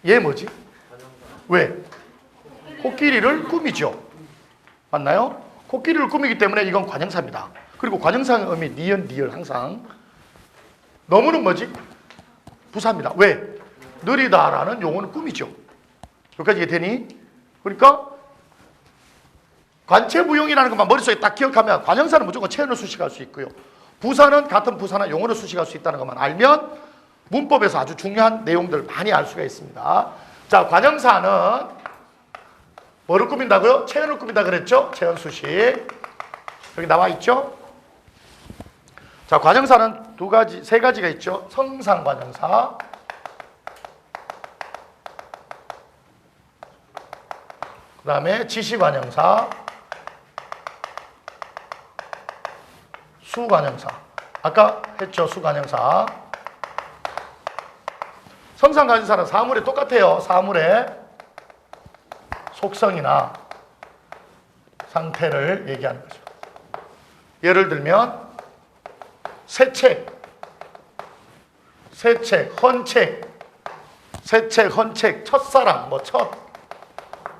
얘 뭐지? 왜? 코끼리를 꾸미죠. 맞나요? 코끼리를 꾸미기 때문에 이건 관형사입니다. 그리고 관형사의 의미 니은, 니을 항상. 너무는 뭐지? 부사입니다. 왜? 느리다라는 용어는 꾸미죠. 여기까지 이해되니? 그러니까 관체부용이라는 것만 머릿속에 딱 기억하면 관형사는 무조건 체언을 수식할 수 있고요. 부사는 같은 부사나 용어를 수식할 수 있다는 것만 알면 문법에서 아주 중요한 내용들 많이 알 수가 있습니다. 자, 관형사는 뭐를 꾸민다고요? 체언을 꾸민다 그랬죠? 체언 수식. 여기 나와 있죠? 자, 관형사는 세 가지가 있죠. 성상관형사, 그 다음에 지시관형사, 수관형사. 아까 했죠? 수관형사. 성상관형사는 사물에 똑같아요. 사물의 속성이나 상태를 얘기하는 거죠. 예를 들면 새책, 헌책, 새책, 헌책, 첫사랑,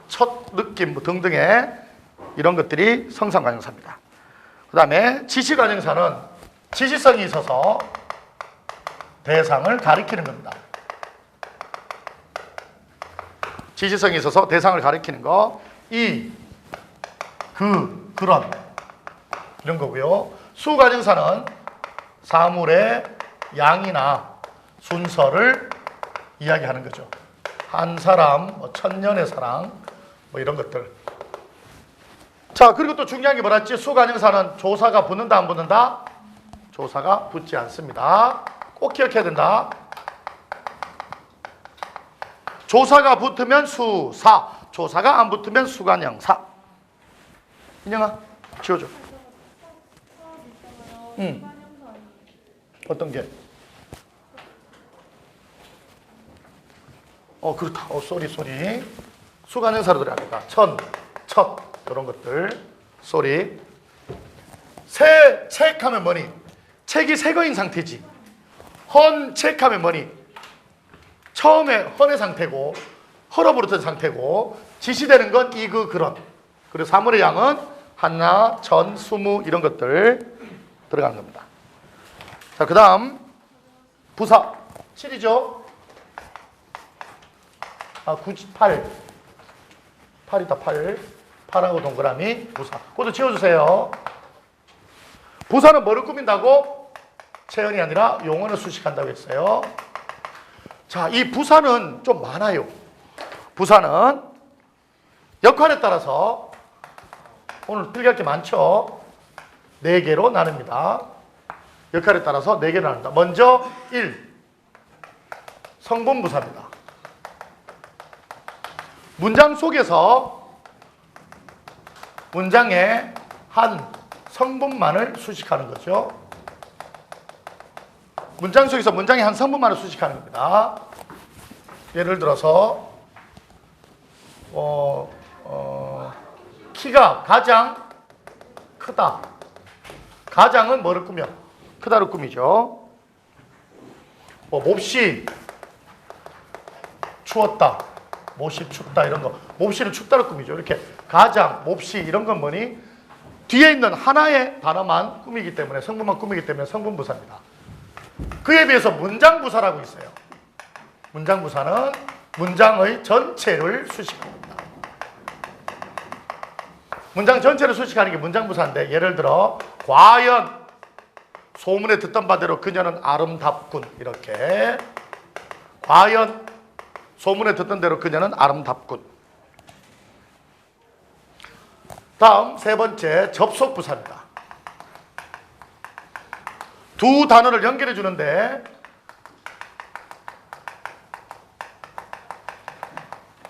첫 느낌 등등의 이런 것들이 성상관형사입니다. 그 다음에 지시관형사는 지시성이 있어서 대상을 가리키는 겁니다. 지시성이 있어서 대상을 가리키는 거, 그런 이런 거고요. 수관형사는 사물의 양이나 순서를 이야기하는 거죠. 한 사람, 천년의 사랑, 이런 것들. 자, 그리고 또 중요한 게 뭐랬지? 수관형사는 조사가 붙는다, 안 붙는다? 조사가 붙지 않습니다. 꼭 기억해야 된다. 조사가 붙으면 수사, 조사가 안 붙으면 수관형사. 인영아, 지워줘. 응. 어떤 게? 그렇다. 쏘리. 수관형사로 들어갑니다. 첫, 이런 것들. 쏘리. 책 하면 뭐니? 책이 새 거인 상태지. 헌책 하면 뭐니? 처음에 헌의 상태고, 헐어버렸던 상태고, 지시되는 건 그런. 그리고 사물의 양은 하나, 전, 수무 이런 것들 들어가는 겁니다. 자, 그 다음 부사 7이죠. 8이다. 8하고 동그라미 부사. 그것도 지워주세요. 부사는 뭐를 꾸민다고? 체언이 아니라 용언을 수식한다고 했어요. 자, 이 부사는 좀 많아요. 부사는 역할에 따라서 오늘 필기할 게 많죠. 4개로 나눕니다. 역할에 따라서 4개로 나눕니다. 먼저 1. 성분부사입니다. 문장 속에서 문장의 한 성분만을 수식하는 거죠. 문장 속에서 문장의 한 성분만을 수식하는 겁니다. 예를 들어서 키가 가장 크다. 가장은 뭐를 꾸며? 크다를 꾸미죠. 몹시 추웠다. 몹시 춥다 이런 거. 몹시는 춥다를 꾸미죠. 이렇게 가장, 몹시 이런 건 뭐니? 뒤에 있는 하나의 단어만 꾸미기 때문에, 성분만 꾸미기 때문에 성분부사입니다. 그에 비해서 문장부사라고 있어요. 문장부사는 문장의 전체를 수식합니다. 문장 전체를 수식하는 게 문장부사인데 예를 들어 과연 소문에 듣던 바대로 그녀는 아름답군 이렇게 과연 소문에 듣던 대로 그녀는 아름답군. 다음 세 번째 접속부사입니다. 두 단어를 연결해 주는데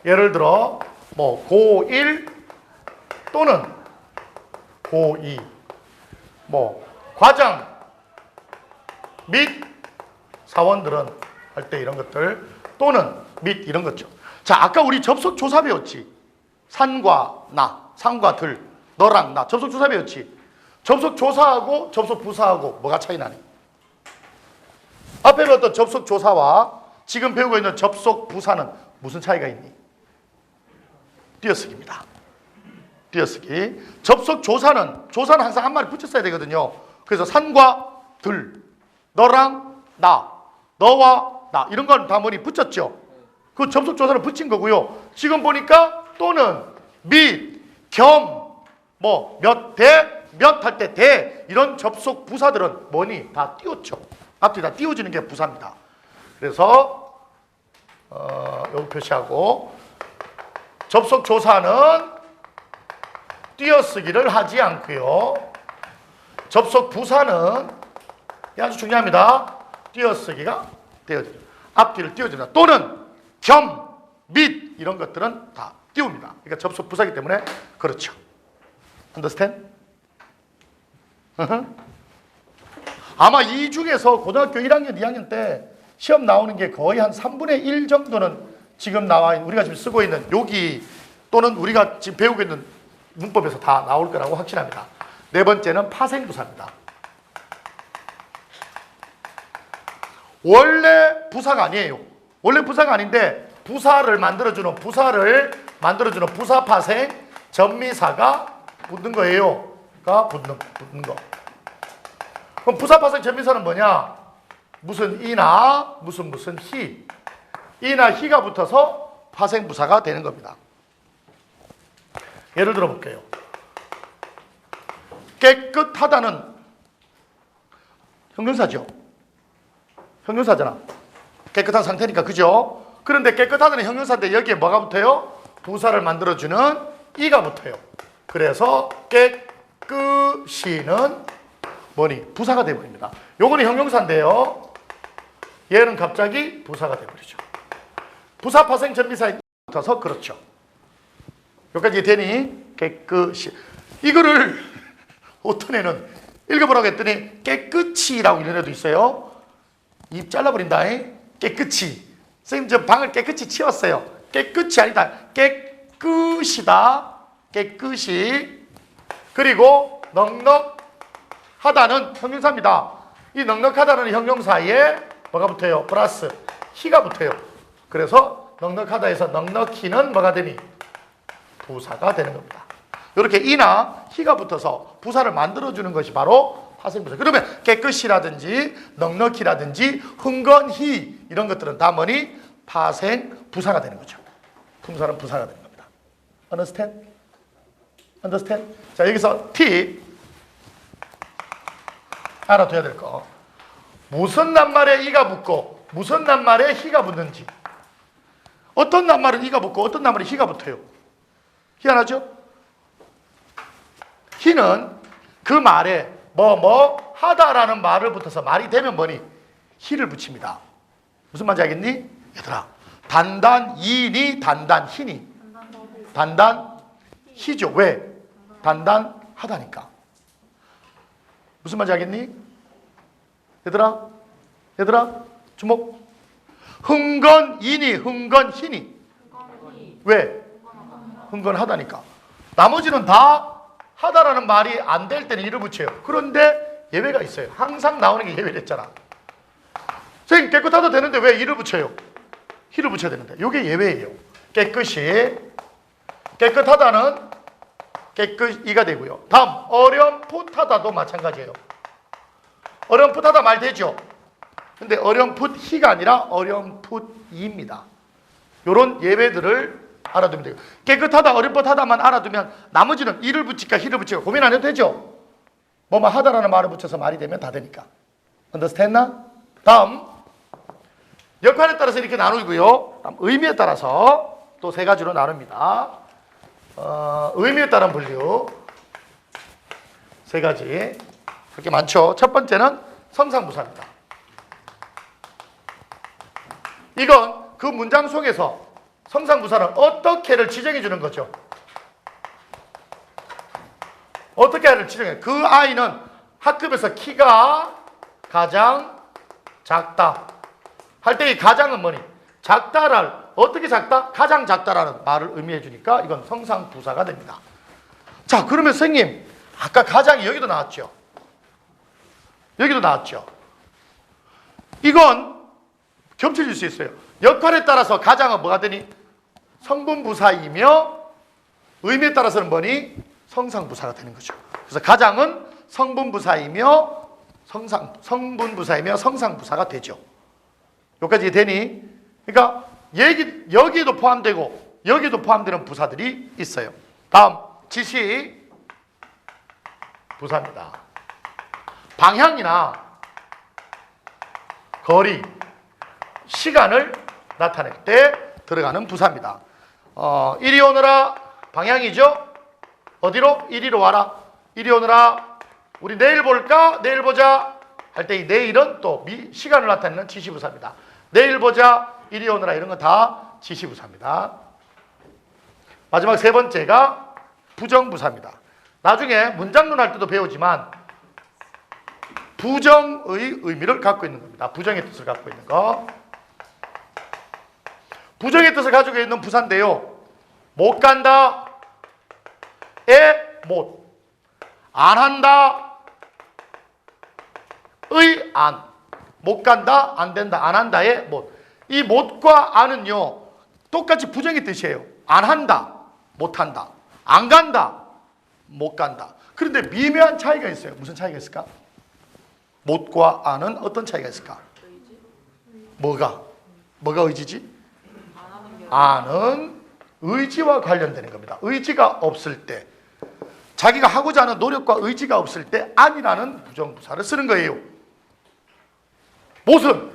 예를 들어 뭐 고1 또는 고2 뭐 과장 및 사원들은 할 때 이런 것들 또는 및 이런 거죠. 자, 아까 우리 접속조사 배웠지. 산과 나, 산과 들, 너랑 나 접속조사 배웠지. 접속조사하고 접속부사하고 뭐가 차이 나니? 앞에 배웠던 접속조사와 지금 배우고 있는 접속부사는 무슨 차이가 있니? 띄어쓰기입니다. 띄어쓰기. 접속조사는 항상 한 마리 붙였어야 되거든요. 그래서 산과 들, 너랑 나, 너와 나 이런 건 다 뭐니 붙였죠. 그 접속조사는 붙인 거고요. 지금 보니까 또는 및, 겸, 뭐 몇 대, 몇 할 때 대 이런 접속 부사들은 뭐니 다 띄웠죠. 앞뒤 다 띄워지는 게 부사입니다. 그래서 여기 표시하고 접속조사는 띄어쓰기를 하지 않고요. 접속 부사는 아주 중요합니다. 띄어쓰기가 되어집니다. 앞뒤를 띄워줍니다. 또는 겸, 및 이런 것들은 다 띄웁니다. 그러니까 접속 부사이기 때문에 그렇죠. Understand? 아마 이 중에서 고등학교 1학년, 2학년 때 시험 나오는 게 거의 한 3분의 1 정도는 지금 나와 있는 우리가 지금 쓰고 있는 여기 또는 우리가 지금 배우고 있는 문법에서 다 나올 거라고 확신합니다. 네 번째는 파생부사입니다. 원래 부사가 아니에요. 원래 부사가 아닌데 부사를 만들어주는 부사 파생 전미사가 붙는 거예요. 붙는 거. 그럼 부사 파생 전미사는 뭐냐? 무슨 이나 무슨 히. 이나 히가 붙어서 파생 부사가 되는 겁니다. 예를 들어 볼게요. 깨끗하다는 형용사죠. 형용사잖아. 깨끗한 상태니까 그죠? 그런데 깨끗하다는 형용사인데 여기에 뭐가 붙어요? 부사를 만들어주는 이가 붙어요. 그래서 깨끗이는 뭐니? 부사가 되어버립니다. 요거는 형용사인데요. 얘는 갑자기 부사가 되어버리죠. 부사 파생 전미사에 붙어서 그렇죠. 여기까지 되니? 깨끗이. 이거를 어떤 애는 읽어보라고 했더니 깨끗이라고 이런 애도 있어요. 입 잘라버린다. 깨끗이. 선생님 저 방을 깨끗이 치웠어요. 깨끗이 아니다. 깨끗이다. 깨끗이. 그리고 넉넉하다는 형용사입니다. 이 넉넉하다는 형용사에 뭐가 붙어요? 플러스 히가 붙어요. 그래서 넉넉하다에서 넉넉히는 뭐가 되니? 부사가 되는 겁니다. 이렇게 이나 히가 붙어서 부사를 만들어주는 것이 바로 파생부사. 그러면 깨끗이라든지 넉넉히라든지 흥건히 이런 것들은 다 뭐니? 파생부사가 되는 거죠. 품사는 부사가 되는 겁니다. Understand? Understand? 자, 여기서 팁 알아둬야 될 거. 무슨 낱말에 이가 붙고 무슨 낱말에 히가 붙는지. 어떤 낱말은 이가 붙고 어떤 낱말에 히가 붙어요. 희한하죠? 히는 그 말에 뭐 하다라는 말을 붙어서 말이 되면 뭐니? 히를 붙입니다. 무슨 말인지 알겠니? 얘들아, 단단이니 단단히니? 단단히죠. 왜? 단단하다니까. 무슨 말인지 알겠니? 얘들아 주목. 흥건이니 흥건히니? 왜? 흥건하다니까. 나머지는 다 하다라는 말이 안 될 때는 이를 붙여요. 그런데 예외가 있어요. 항상 나오는 게 예외랬잖아. 선생님 깨끗하다 되는데 왜 이를 붙여요? 히를 붙여야 되는데 이게 예외예요. 깨끗이. 깨끗하다는 깨끗이가 되고요. 다음 어렴풋하다도 마찬가지예요. 어렴풋하다 말 되죠? 근데 어렴풋히가 아니라 어렴풋이입니다. 이런 예외들을 알아두면 돼요. 깨끗하다, 어렴풋하다만 알아두면 나머지는 이를 붙일까 히를 붙일까 고민 안 해도 되죠. 뭐만 하다라는 말을 붙여서 말이 되면 다 되니까. 언더스탠나? 다음 역할에 따라서 이렇게 나누고요. 다음 의미에 따라서 또 세 가지로 나눕니다. 의미에 따른 분류 세 가지. 그렇게 많죠. 첫 번째는 성상부사입니다. 이건 그 문장 속에서 성상부사는 어떻게를 지정해 주는 거죠. 어떻게를 지정해. 그 아이는 학급에서 키가 가장 작다 할 때 이 가장은 뭐니? 작다를 어떻게 작다? 가장 작다라는 말을 의미해 주니까 이건 성상부사가 됩니다. 자, 그러면 선생님 아까 가장이 여기도 나왔죠. 여기도 나왔죠. 이건 겹쳐질 수 있어요. 역할에 따라서 가장은 뭐가 되니? 성분부사이며 의미에 따라서는 뭐니? 성상부사가 되는 거죠. 그래서 가장은 성분부사이며 성분부사이며 성상부사가 되죠. 여기까지 되니? 그러니까 여기도 포함되고 여기도 포함되는 부사들이 있어요. 다음 지시 부사입니다. 방향이나 거리, 시간을 나타낼 때 들어가는 부사입니다. 이리 오너라 방향이죠. 어디로? 이리로 와라. 이리 오너라. 우리 내일 볼까? 내일 보자. 할 때 이 내일은 또 시간을 나타내는 지시부사입니다. 내일 보자. 이리 오너라. 이런 건 다 지시부사입니다. 마지막 세 번째가 부정부사입니다. 나중에 문장론 할 때도 배우지만 부정의 의미를 갖고 있는 겁니다. 부정의 뜻을 갖고 있는 거. 부정의 뜻을 가지고 있는 부사인데요. 못 간다. 못. 안 한다. 의 안. 못 간다. 안 된다. 안 한다의 못. 이 못과 안은요. 똑같이 부정의 뜻이에요. 안 한다. 못 한다. 안 간다. 못 간다. 그런데 미묘한 차이가 있어요. 무슨 차이가 있을까? 못과 안은 어떤 차이가 있을까? 뭐가 의지지? 안은 의지와 관련되는 겁니다. 의지가 없을 때, 자기가 하고자 하는 노력과 의지가 없을 때 안이라는 부정부사를 쓰는 거예요. 못은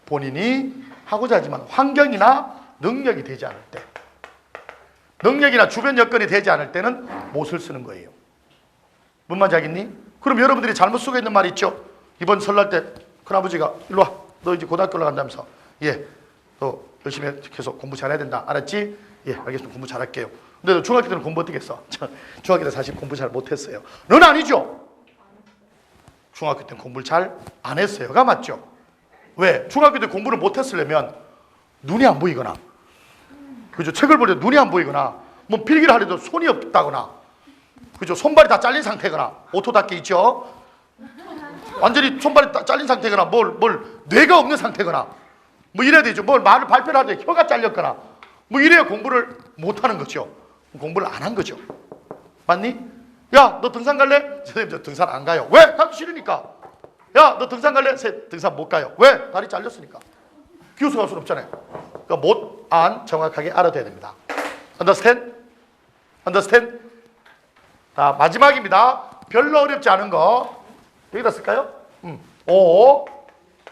본인이 하고자 하지만 환경이나 능력이 되지 않을 때, 능력이나 주변 여건이 되지 않을 때는 못을 쓰는 거예요. 뭔 말인지 알겠니? 그럼 여러분들이 잘못 쓰고 있는 말이 있죠. 이번 설날 때 큰아버지가 일로 와. 너 이제 고등학교 올라간다면서. 예. 너 열심히 계속 공부 잘해야 된다. 알았지? 예, 알겠습니다. 공부 잘할게요. 근데 너 중학교 때는 공부 어떻게 했어? 중학교 때 사실 공부 잘 못했어요. 너는 아니죠? 중학교 때는 공부를 잘 안 했어요가 맞죠? 왜? 중학교 때 공부를 못했으려면 눈이 안 보이거나, 그죠? 책을 볼 때 눈이 안 보이거나, 뭐 필기를 하려도 손이 없다거나, 그죠? 손발이 다 잘린 상태거나, 오토답게 있죠? 완전히 손발이 다 잘린 상태거나, 뇌가 없는 상태거나, 뭐 이래야 되죠. 말을 발표를 할 때 혀가 잘렸거나, 뭐 이래야 공부를 못하는 거죠. 공부를 안 한 거죠. 맞니? 야, 너 등산 갈래? 선생님, 저 등산 안 가요. 왜? 가기 싫으니까. 야, 너 등산 갈래? 등산 못 가요. 왜? 다리 잘렸으니까. 교수 갈 수는 없잖아요. 그러니까 못, 안 정확하게 알아둬야 됩니다. Understand? Understand? 자, 마지막입니다. 별로 어렵지 않은 거. 여기다 쓸까요? 5.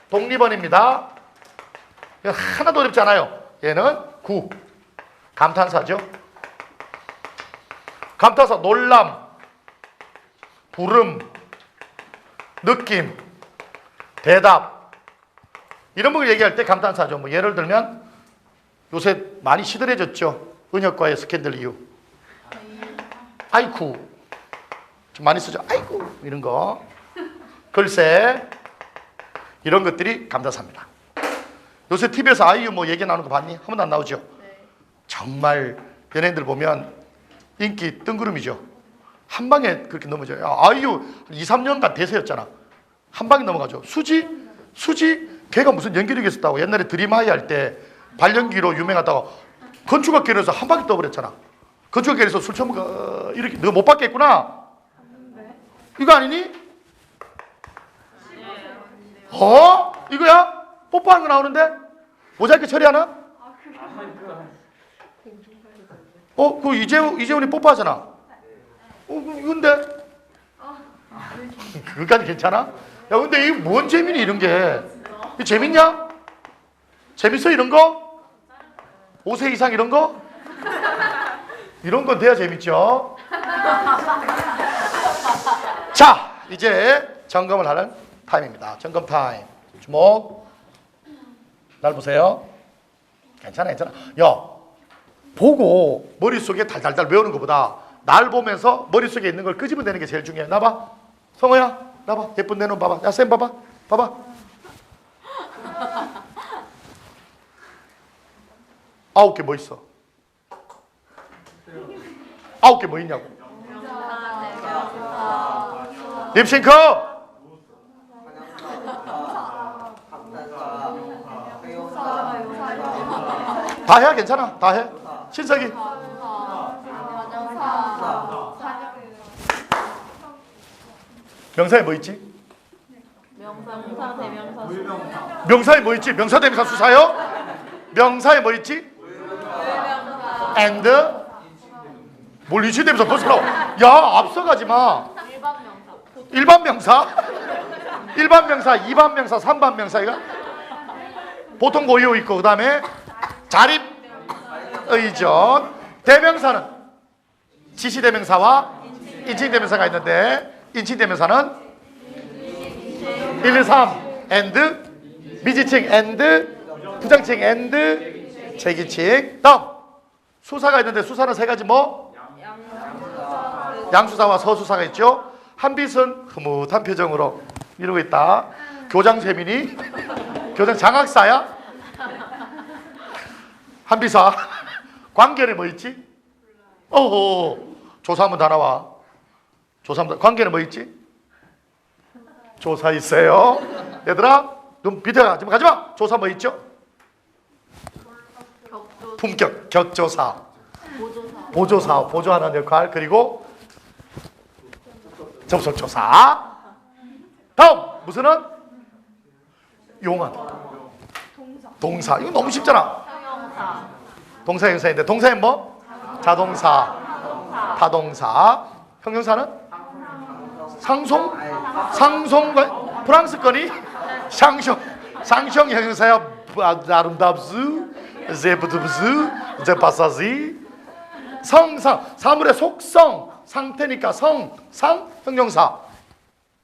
독립원입니다. 하나도 어렵지 않아요. 얘는 9. 감탄사죠. 감탄사 놀람, 부름, 느낌, 대답 이런 걸 얘기할 때 감탄사죠. 뭐 예를 들면 요새 많이 시들해졌죠. 은혁과의 스캔들 이후. 아이쿠 좀 많이 쓰죠. 아이쿠 이런 거. 글쎄 이런 것들이 감탄사입니다. 요새 TV에서 아이유 뭐 얘기 나오는 거 봤니? 한 번도 안 나오죠? 네. 정말 연예인들 보면 인기 뜬구름이죠. 한 방에 그렇게 넘어져요. 아이유 2, 3년간 대세였잖아. 한 방에 넘어가죠. 수지 걔가 무슨 연기력이 있었다고. 옛날에 드림하이 할 때 발연기로 유명하다고 건축학교에서 한 방에 떠버렸잖아. 건축학교에서 술 처먹어 이렇게 너 못 받겠구나. 이거 아니니? 이거야? 뽀뽀하는 거 나오는데? 모자이크 처리하나? 그 이재훈이 뽀뽀하잖아. 근데 그거까지 괜찮아? 야, 근데 이게 뭔 재미니 이런 게? 이거 재밌냐? 재밌어 이런 거? 5세 이상 이런 거? 이런 건 돼야 재밌죠. 자, 이제 점검을 하는 타임입니다. 점검 타임. 주목. 날 보세요. 괜찮아. 야, 보고 머릿속에 달달달 외우는 것보다 날 보면서 머릿속에 있는 걸 끄집어내는 게 제일 중요해. 나봐. 성호야, 나봐. 예쁜 내 눈 봐봐. 야, 쌤 봐봐. 봐봐. 아홉 개 뭐 있어? 아홉 개 뭐 있냐고? 립싱크! 다 해, 괜찮아. 다 해. 신석이. 명사에 뭐 있지? 명사, 대명사, 명사에 뭐 있지? 명사, 대명사, 수사요? 명사에 뭐 있지? and 뭘 이치대면서 벗어라. 야, 앞서가지 마. 일반 명사, 1반 명사, 2반 명사, 3반 명사 이거 보통 고유 있고 그다음에 자립 의전. 대명사는 지시대명사와 인칭대명사가 있는데 인칭대명사는 1, 2, 3 and 미지칭 and 부장칭 and 제기칭. 다음 수사가 있는데 수사는 세 가지 뭐? 양수사와 서수사가 있죠. 한빛은 흐뭇한 표정으로 이러고 있다. 교장 세민이 교장 장학사야? 한비사. 관계는 뭐 있지? 조사하면 다 나와. 조사하면 관계는 뭐 있지? 조사 있어요. 얘들아 눈 밑에 가지 마. 조사 뭐 있죠? 품격, 격조사, 보조사, 보조하는 역할. 그리고 접속조사. 다음 무슨은? 용언. 동사. 이거 너무 쉽잖아. 동사 형사인데 동사에 뭐? 자동사, 타동사. 형용사는? 상송. 프랑스 거니? 상숑 형용사야. 아름답수, 제부드브수, 제파사지. 성상, 사물의 속성, 상태니까 상, 형용사.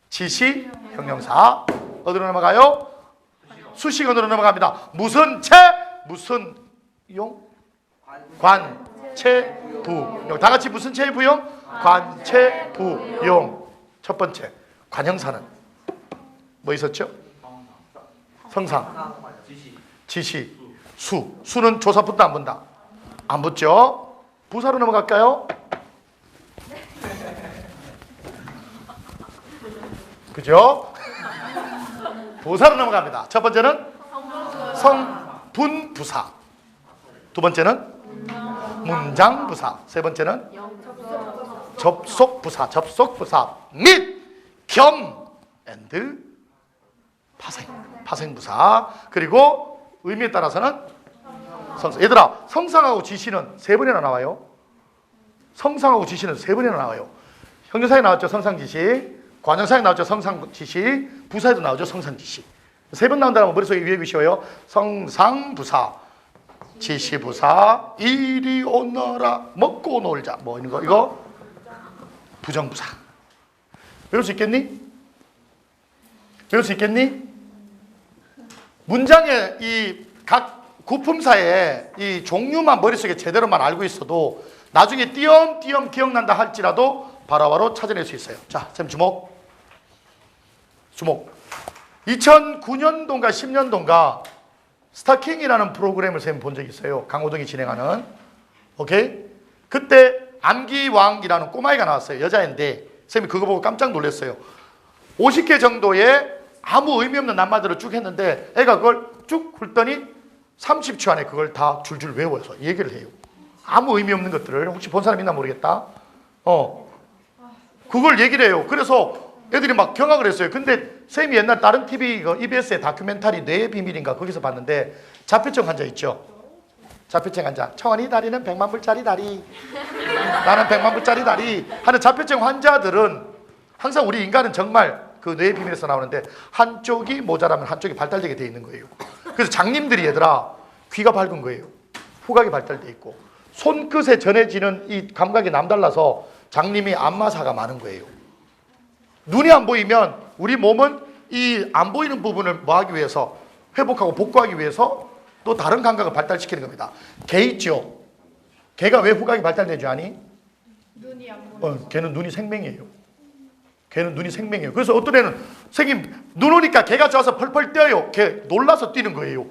지시, 형용사. 어디로 넘어가요? 수식어로 넘어갑니다. 무슨 채, 무슨 용? 관, 채, 부. 용. 다 같이 무슨 채, 부용? 관, 채, 부, 용. 첫 번째, 관형사는 뭐 있었죠? 성상, 지시, 수. 수는 조사 붙다 안 붙다? 안 붙죠? 부사로 넘어갈까요? 그죠? 부사로 넘어갑니다. 첫 번째는 성분부사. 두 번째는 문장부사. 세 번째는 접속부사. 접속부사 및 겸 and 파생부사. 그리고 의미에 따라서는 성상. 얘들아, 성상하고 지시는 세 번이나 나와요. 성상하고 지시는 세 번이나 나와요. 형용사에 나왔죠, 성상지시. 관형사에 나왔죠, 성상지시. 부사에도 나오죠, 성상지시. 세 번 나온다는 거 머릿속에 외우기 쉬워요. 성상부사, 지시부사, 이리 오너라, 먹고 놀자. 뭐 이런 거. 이거 부정부사. 외울 수 있겠니? 외울 수 있겠니? 문장의 이 각 구품사의 이 종류만 머릿속에 제대로만 알고 있어도 나중에 띄엄띄엄 기억난다 할지라도 바로바로 찾아낼 수 있어요. 자, 쌤 주목. 2009년도인가 10년도인가 스타킹이라는 프로그램을 쌤 본 적이 있어요. 강호동이 진행하는. 오케이? 그때 암기왕이라는 꼬마애가 나왔어요. 여자인데 쌤이 그거 보고 깜짝 놀랐어요. 50개 정도의 아무 의미 없는 낱말들을 쭉 했는데 애가 그걸 쭉 훑더니 30초 안에 그걸 다 줄줄 외워서 얘기를 해요. 아무 의미 없는 것들을. 혹시 본 사람 있나 모르겠다. 그걸 얘기를 해요. 그래서 애들이 막 경악을 했어요. 근데 쌤이 옛날 다른 TV EBS의 다큐멘터리 뇌의 비밀인가 거기서 봤는데 자폐증 환자 있죠. 자폐증 환자. 청원이 다리는 100만 불짜리 다리. 나는 100만 불짜리 다리 하는 자폐증 환자들은 항상 우리 인간은 정말 그 뇌의 비밀에서 나오는데 한쪽이 모자라면 한쪽이 발달되게 돼 있는 거예요. 그래서 장님들이 얘들아 귀가 밝은 거예요. 후각이 발달돼 있고 손끝에 전해지는 이 감각이 남달라서 장님이 안마사가 많은 거예요. 눈이 안 보이면 우리 몸은 이 안 보이는 부분을 뭐 하기 위해서 회복하고 복구하기 위해서 또 다른 감각을 발달시키는 겁니다. 개 있죠? 개가 왜 후각이 발달되지 아니? 눈이 안 보여. 걔는 눈이 생명이에요. 걔는 눈이 생명이에요. 그래서 어떤 애는 선생님 눈 오니까 개가 좋아서 펄펄 뛰어요. 걔 놀라서 뛰는 거예요.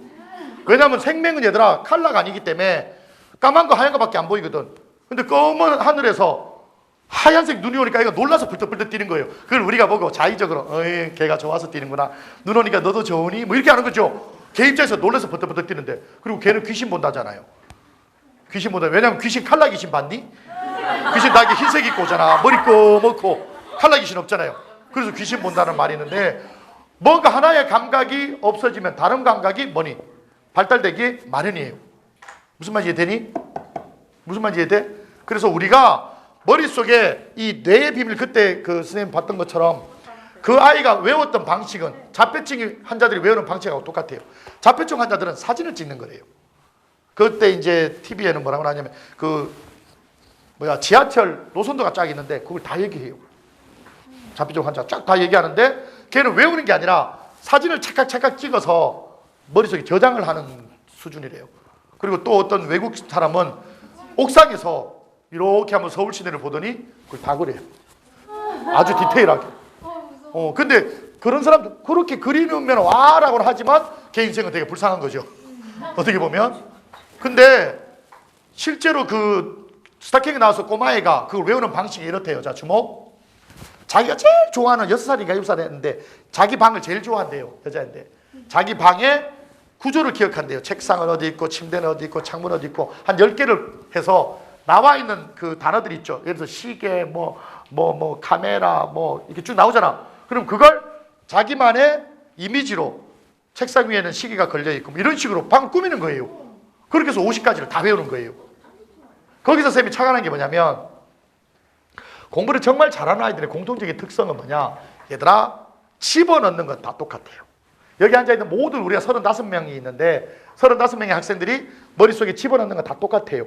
왜냐하면 생명은 얘들아 칼라가 아니기 때문에 까만 거 하얀 거밖에 안 보이거든. 근데 검은 하늘에서 하얀색 눈이 오니까 얘가 놀라서 불떡불떡 뛰는 거예요. 그걸 우리가 보고 자의적으로 어이 걔가 좋아서 뛰는구나. 눈 오니까 너도 좋으니? 뭐 이렇게 하는 거죠. 걔 입장에서 놀라서 벌떡벌떡 뛰는데. 그리고 걔는 귀신 본다잖아요. 귀신 본다. 왜냐면 귀신 칼라 귀신 봤니? 귀신 다 이렇게 흰색 입고 오잖아. 머리 검고 칼라 귀신 없잖아요. 그래서 귀신 본다는 말이 있는데 뭔가 하나의 감각이 없어지면 다른 감각이 뭐니? 발달되기 마련이에요. 무슨 말인지 이해되니? 무슨 말인지 이해돼? 그래서 우리가 머릿속에 이 뇌의 비밀 그때 그 선생님 봤던 것처럼 그 아이가 외웠던 방식은 자폐증 환자들이 외우는 방식하고 똑같아요. 자폐증 환자들은 사진을 찍는 거래요. 그때 이제 TV에는 뭐라고 하냐면 지하철 노선도가 쫙 있는데 그걸 다 얘기해요. 자폐증 환자 쫙 다 얘기하는데 걔는 외우는 게 아니라 사진을 찰칵찰칵 찍어서 머릿속에 저장을 하는 수준이래요. 그리고 또 어떤 외국 사람은 옥상에서 이렇게 한번 서울 시내를 보더니 그걸 다 그래요. 아주 디테일하게. 근데 그런 사람도 그렇게 그리면 와라고는 하지만 걔 인생은 되게 불쌍한 거죠. 어떻게 보면. 근데 실제로 그 스타킹에 나와서 꼬마애가 그걸 외우는 방식이 이렇대요. 자, 주목. 자기가 제일 좋아하는 6살인가 7살이었는데 자기 방을 제일 좋아한대요. 여자인데. 자기 방에 구조를 기억한대요. 책상은 어디 있고 침대는 어디 있고 창문 어디 있고 한 10개를 해서 나와 있는 그 단어들 있죠. 예를 들어서 시계, 카메라, 이렇게 쭉 나오잖아. 그럼 그걸 자기만의 이미지로 책상 위에는 시계가 걸려있고 이런 식으로 방을 꾸미는 거예요. 그렇게 해서 50가지를 다 외우는 거예요. 거기서 쌤이 착안한 게 뭐냐면 공부를 정말 잘하는 아이들의 공통적인 특성은 뭐냐. 얘들아 집어넣는 건 다 똑같아요. 여기 앉아있는 모든 우리가 35명이 있는데 35명의 학생들이 머릿속에 집어넣는 건 다 똑같아요.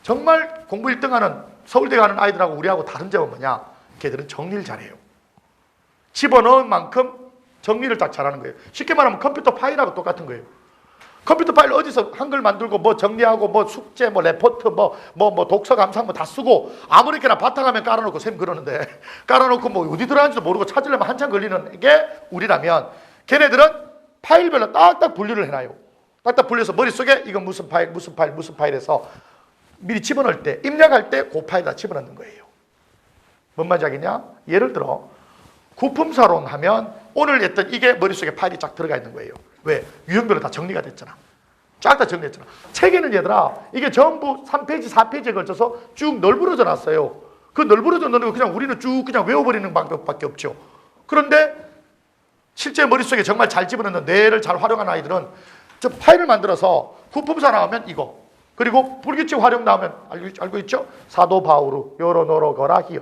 정말 공부 1등하는 서울대 가는 아이들하고 우리하고 다른 점은 뭐냐. 걔들은 정리를 잘해요. 집어넣은 만큼 정리를 딱 잘하는 거예요. 쉽게 말하면 컴퓨터 파일하고 똑같은 거예요. 컴퓨터 파일 어디서 한글 만들고 뭐 정리하고 뭐 숙제 뭐 레포트 뭐 독서 감상 뭐 다 쓰고 아무렇게나 바탕화면 깔아놓고 쌤 그러는데 깔아놓고 뭐 어디 들어가는지도 모르고 찾으려면 한참 걸리는 게 우리라면 걔네들은 파일별로 딱딱 분류를 해놔요. 딱딱 분류해서 머릿속에 이건 무슨 파일 해서 미리 집어넣을 때 입력할 때 그 파일에다 집어넣는 거예요. 뭔 말인지 알겠냐? 예를 들어 구품사론 하면 오늘 했던 이게 머릿속에 파일이 쫙 들어가 있는 거예요. 왜? 유형별로 다 정리가 됐잖아. 쫙 다 정리했잖아. 책에는 얘들아 이게 전부 3페이지 4페이지에 걸쳐서 쭉 널브러져 놨어요. 그 널브러져 놓는 거 그냥 우리는 쭉 그냥 외워버리는 방법밖에 없죠. 그런데 실제 머릿속에 정말 잘 집어넣는 뇌를 잘 활용한 아이들은 저 파일을 만들어서 구품사 나오면 이거 그리고 불규칙 활용 나오면 알고 있죠? 사도 바오르 요로 노로 거라 히요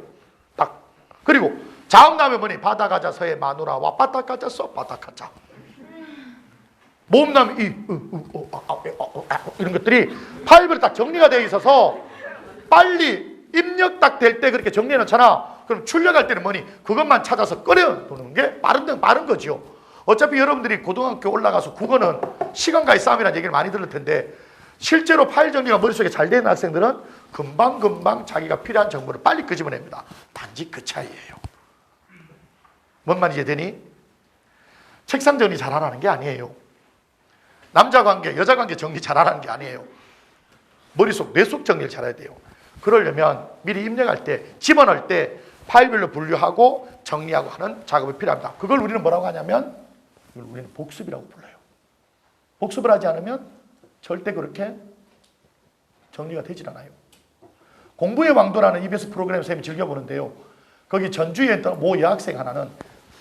딱 그리고 자음 나오면 뭐니? 바다가자 서해 마누라와 바닥가자 써 바닥가자 모음 나오면 이런 것들이 파일별로 딱 정리가 되어 있어서 빨리 입력 딱 될 때 그렇게 정리해 놓잖아. 그럼 출력할 때는 뭐니? 그것만 찾아서 꺼내놓는 게 빠른 거죠. 어차피 여러분들이 고등학교 올라가서 국어는 시간과의 싸움이라는 얘기를 많이 들을 텐데 실제로 파일 정리가 머릿속에 잘 되는 학생들은 금방 자기가 필요한 정보를 빨리 끄집어냅니다. 단지 그 차이예요. 뭔 말인지 되니? 책상 정리 잘하라는 게 아니에요. 남자 관계, 여자 관계 정리 잘하라는 게 아니에요. 머릿속, 뇌속 정리를 잘해야 돼요. 그러려면 미리 입력할 때, 집어넣을 때 파일별로 분류하고 정리하고 하는 작업이 필요합니다. 그걸 우리는 뭐라고 하냐면 이걸 우리는 복습이라고 불러요. 복습을 하지 않으면 절대 그렇게 정리가 되질 않아요. 공부의 왕도라는 EBS 프로그램 쌤이 즐겨보는데요. 거기 전주에 있던 모 여학생 하나는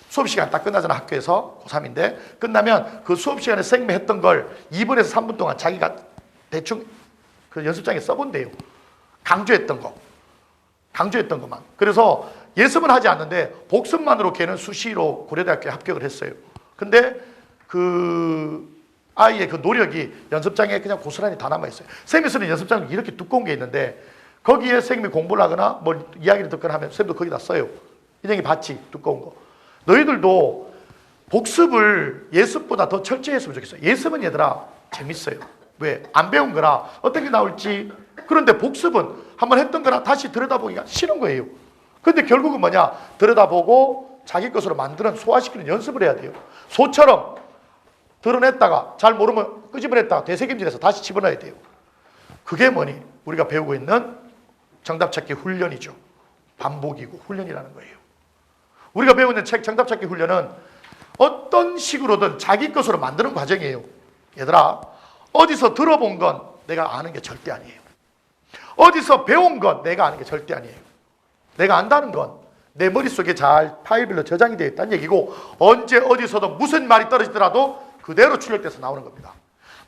수업 시간 딱 끝나잖아. 학교에서 고3인데 끝나면 그 수업 시간에 선생님이 했던 걸 2분에서 3분 동안 자기가 대충 그 연습장에 써본대요. 강조했던 것만. 그래서 예습은 하지 않는데 복습만으로 걔는 수시로 고려대학교에 합격을 했어요. 근데 그 아이의 그 노력이 연습장에 그냥 고스란히 다 남아있어요. 쌤이 쓰는 연습장이 이렇게 두꺼운 게 있는데 거기에 선생님이 공부를 하거나 뭘 이야기를 듣거나 하면 쌤도 거기다 써요. 인형이 봤지, 두꺼운 거. 너희들도 복습을 예습보다 더 철저히 했으면 좋겠어요. 예습은 얘들아 재밌어요. 왜? 안 배운 거라 어떤 게 나올지. 그런데 복습은 한번 했던 거라 다시 들여다보기가 싫은 거예요. 근데 결국은 뭐냐? 들여다보고 자기 것으로 만드는, 소화시키는 연습을 해야 돼요. 소처럼 드러냈다가 잘 모르면 끄집어냈다가 되새김질해서 다시 집어넣어야 돼요. 그게 뭐니? 우리가 배우고 있는 정답 찾기 훈련이죠. 반복이고 훈련이라는 거예요. 우리가 배우고 있는 책 정답 찾기 훈련은 어떤 식으로든 자기 것으로 만드는 과정이에요. 얘들아, 어디서 들어본 건 내가 아는 게 절대 아니에요. 어디서 배운 건 내가 아는 게 절대 아니에요. 내가 안다는 건 내 머릿속에 잘 파일별로 저장이 되어 있다는 얘기고, 언제 어디서도 무슨 말이 떨어지더라도 그대로 출력돼서 나오는 겁니다.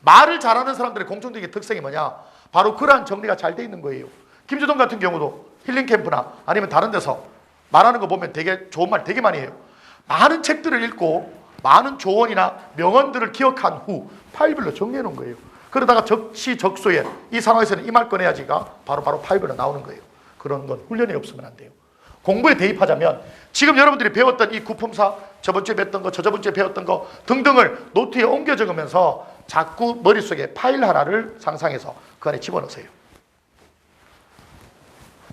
말을 잘하는 사람들의 공통적인 특성이 뭐냐? 바로 그러한 정리가 잘 돼 있는 거예요. 김주동 같은 경우도 힐링 캠프나 아니면 다른 데서 말하는 거 보면 되게 좋은 말 되게 많이 해요. 많은 책들을 읽고 많은 조언이나 명언들을 기억한 후 파일별로 정리해 놓은 거예요. 그러다가 적시적소에 이 상황에서는 이 말 꺼내야지가 바로 파일별로 나오는 거예요. 그런 건 훈련이 없으면 안 돼요. 공부에 대입하자면 지금 여러분들이 배웠던 이 구품사, 저번 주에 배웠던 거, 저번 주에 배웠던 거 등등을 노트에 옮겨 적으면서 자꾸 머릿속에 파일 하나를 상상해서 그 안에 집어넣으세요.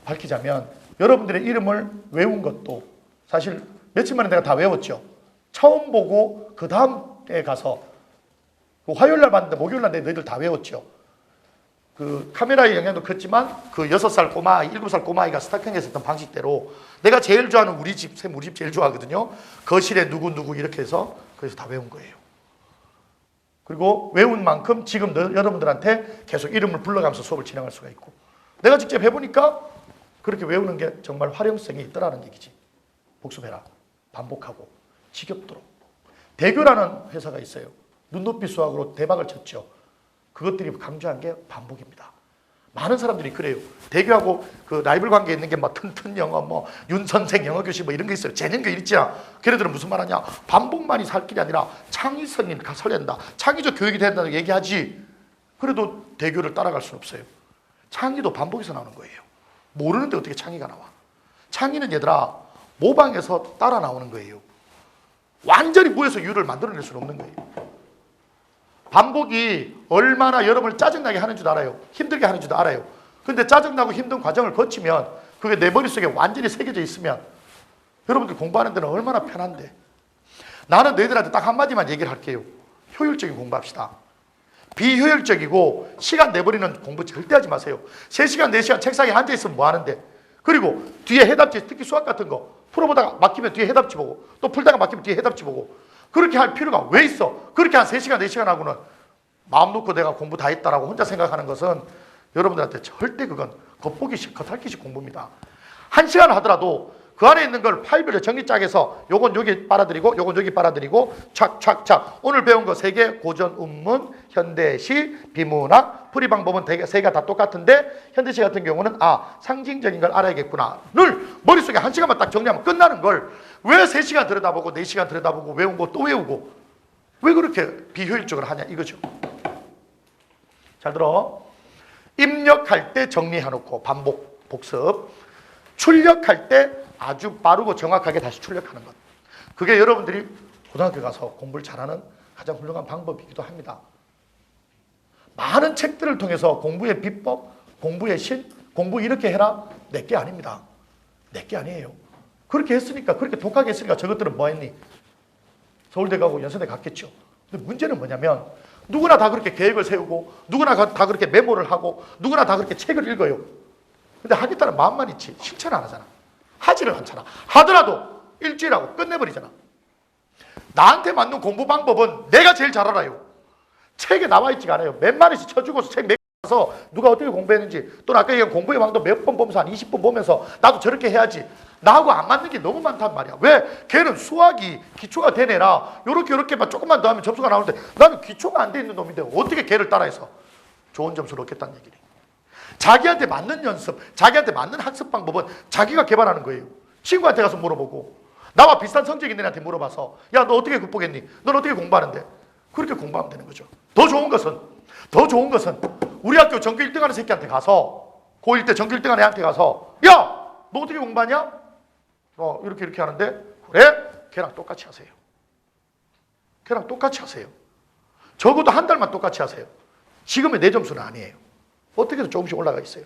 밝히자면 여러분들의 이름을 외운 것도 사실 며칠 만에 내가 다 외웠죠. 처음 보고 그 다음에 가서 그 화요일날 봤는데 목요일날 너희들 다 외웠죠. 그 카메라의 영향도 컸지만 그 6살 꼬마아이, 7살 꼬마아이가 스타킹했었던 방식대로 내가 제일 좋아하는 우리 집, 쌤 우리 집 제일 좋아하거든요. 거실에 누구 이렇게 해서 그래서 다 외운 거예요. 그리고 외운 만큼 지금 여러분들한테 계속 이름을 불러가면서 수업을 진행할 수가 있고, 내가 직접 해보니까 그렇게 외우는 게 정말 활용성이 있더라는 얘기지. 복습해라. 반복하고 지겹도록. 대교라는 회사가 있어요. 눈높이 수학으로 대박을 쳤죠. 그것들이 강조한 게 반복입니다. 많은 사람들이 그래요. 대교하고 그 라이벌 관계에 있는 게 막 튼튼 영어, 뭐 윤선생 영어 교실 뭐 이런 게 있어요. 재능거 있지야. 걔네들은 무슨 말 하냐? 반복만이 살 길이 아니라 창의성이 설렌다. 창의적 교육이 된다고 얘기하지. 그래도 대교를 따라갈 수는 없어요. 창의도 반복에서 나오는 거예요. 모르는데 어떻게 창의가 나와? 창의는 얘들아 모방해서 따라 나오는 거예요. 완전히 무에서 유를 만들어낼 수는 없는 거예요. 반복이 얼마나 여러분을 짜증나게 하는 줄 알아요. 힘들게 하는 줄도 알아요. 근데 짜증나고 힘든 과정을 거치면 그게 내 머릿속에 완전히 새겨져 있으면 여러분들 공부하는 데는 얼마나 편한데. 나는 너희들한테 딱 한마디만 얘기를 할게요. 효율적인 공부합시다. 비효율적이고 시간 내버리는 공부 절대 하지 마세요. 3시간, 4시간 책상에 앉아있으면 뭐 하는데. 그리고 뒤에 해답지, 특히 수학 같은 거 풀어보다가 막히면 뒤에 해답지 보고, 또 풀다가 막히면 뒤에 해답지 보고. 그렇게 할 필요가 왜 있어? 그렇게 한 3시간, 4시간 하고는 마음 놓고 내가 공부 다 했다라고 혼자 생각하는 것은 여러분들한테 절대 그건 겉보기식, 겉핥기식 공부입니다. 1시간 하더라도 그 안에 있는 걸 파일별로 정리짝해서 요건 여기 빨아들이고 요건 여기 빨아들이고 착착착. 오늘 배운 거 3개, 고전, 운문, 현대시, 비문학, 풀이 방법은 3개가 다 똑같은데 현대시 같은 경우는 상징적인 걸 알아야겠구나 를 머릿속에 1시간만 딱 정리하면 끝나는 걸 왜 3시간 들여다보고 4시간 들여다보고 외운 거 또 외우고 왜 그렇게 비효율적으로 하냐 이거죠. 잘 들어. 입력할 때 정리해놓고 반복, 복습. 출력할 때 아주 빠르고 정확하게 다시 출력하는 것. 그게 여러분들이 고등학교 가서 공부를 잘하는 가장 훌륭한 방법이기도 합니다. 많은 책들을 통해서 공부의 비법, 공부의 신, 공부 이렇게 해라 내게 아닙니다. 내게 아니에요. 그렇게 했으니까, 그렇게 독하게 했으니까 저것들은 뭐 했니? 서울대 가고 연세대 갔겠죠. 근데 문제는 뭐냐면 누구나 다 그렇게 계획을 세우고 누구나 다 그렇게 메모를 하고 누구나 다 그렇게 책을 읽어요. 근데 하겠다는 마음만 있지 실천 안 하잖아. 하지를 않잖아. 하더라도 일주일하고 끝내버리잖아. 나한테 맞는 공부 방법은 내가 제일 잘 알아요. 책에 나와 있지가 않아요. 몇 마리씩 쳐주고서 책 내서 누가 어떻게 공부했는지, 또는 아까 얘기한 공부의 방도 몇 번 보면서 한 20번 보면서 나도 저렇게 해야지. 나하고 안 맞는 게 너무 많단 말이야. 왜? 걔는 수학이 기초가 된 애라 요렇게만 조금만 더 하면 점수가 나오는데 나는 기초가 안 돼 있는 놈인데 어떻게 걔를 따라해서 좋은 점수를 얻겠다는 얘기래. 자기한테 맞는 연습, 자기한테 맞는 학습 방법은 자기가 개발하는 거예요. 친구한테 가서 물어보고, 나와 비슷한 성적인 애한테 물어봐서, 야, 너 어떻게 극복했니? 넌 어떻게 공부하는데? 그렇게 공부하면 되는 거죠. 더 좋은 것은 우리 학교 전교 1등 하는 새끼한테 가서, 고1 때 전교 1등 하는 애한테 가서, 야, 너 어떻게 공부하냐? 이렇게 하는데, 그래? 걔랑 똑같이 하세요. 걔랑 똑같이 하세요. 적어도 한 달만 똑같이 하세요. 지금의 내 점수는 아니에요. 어떻게든 조금씩 올라가 있어요.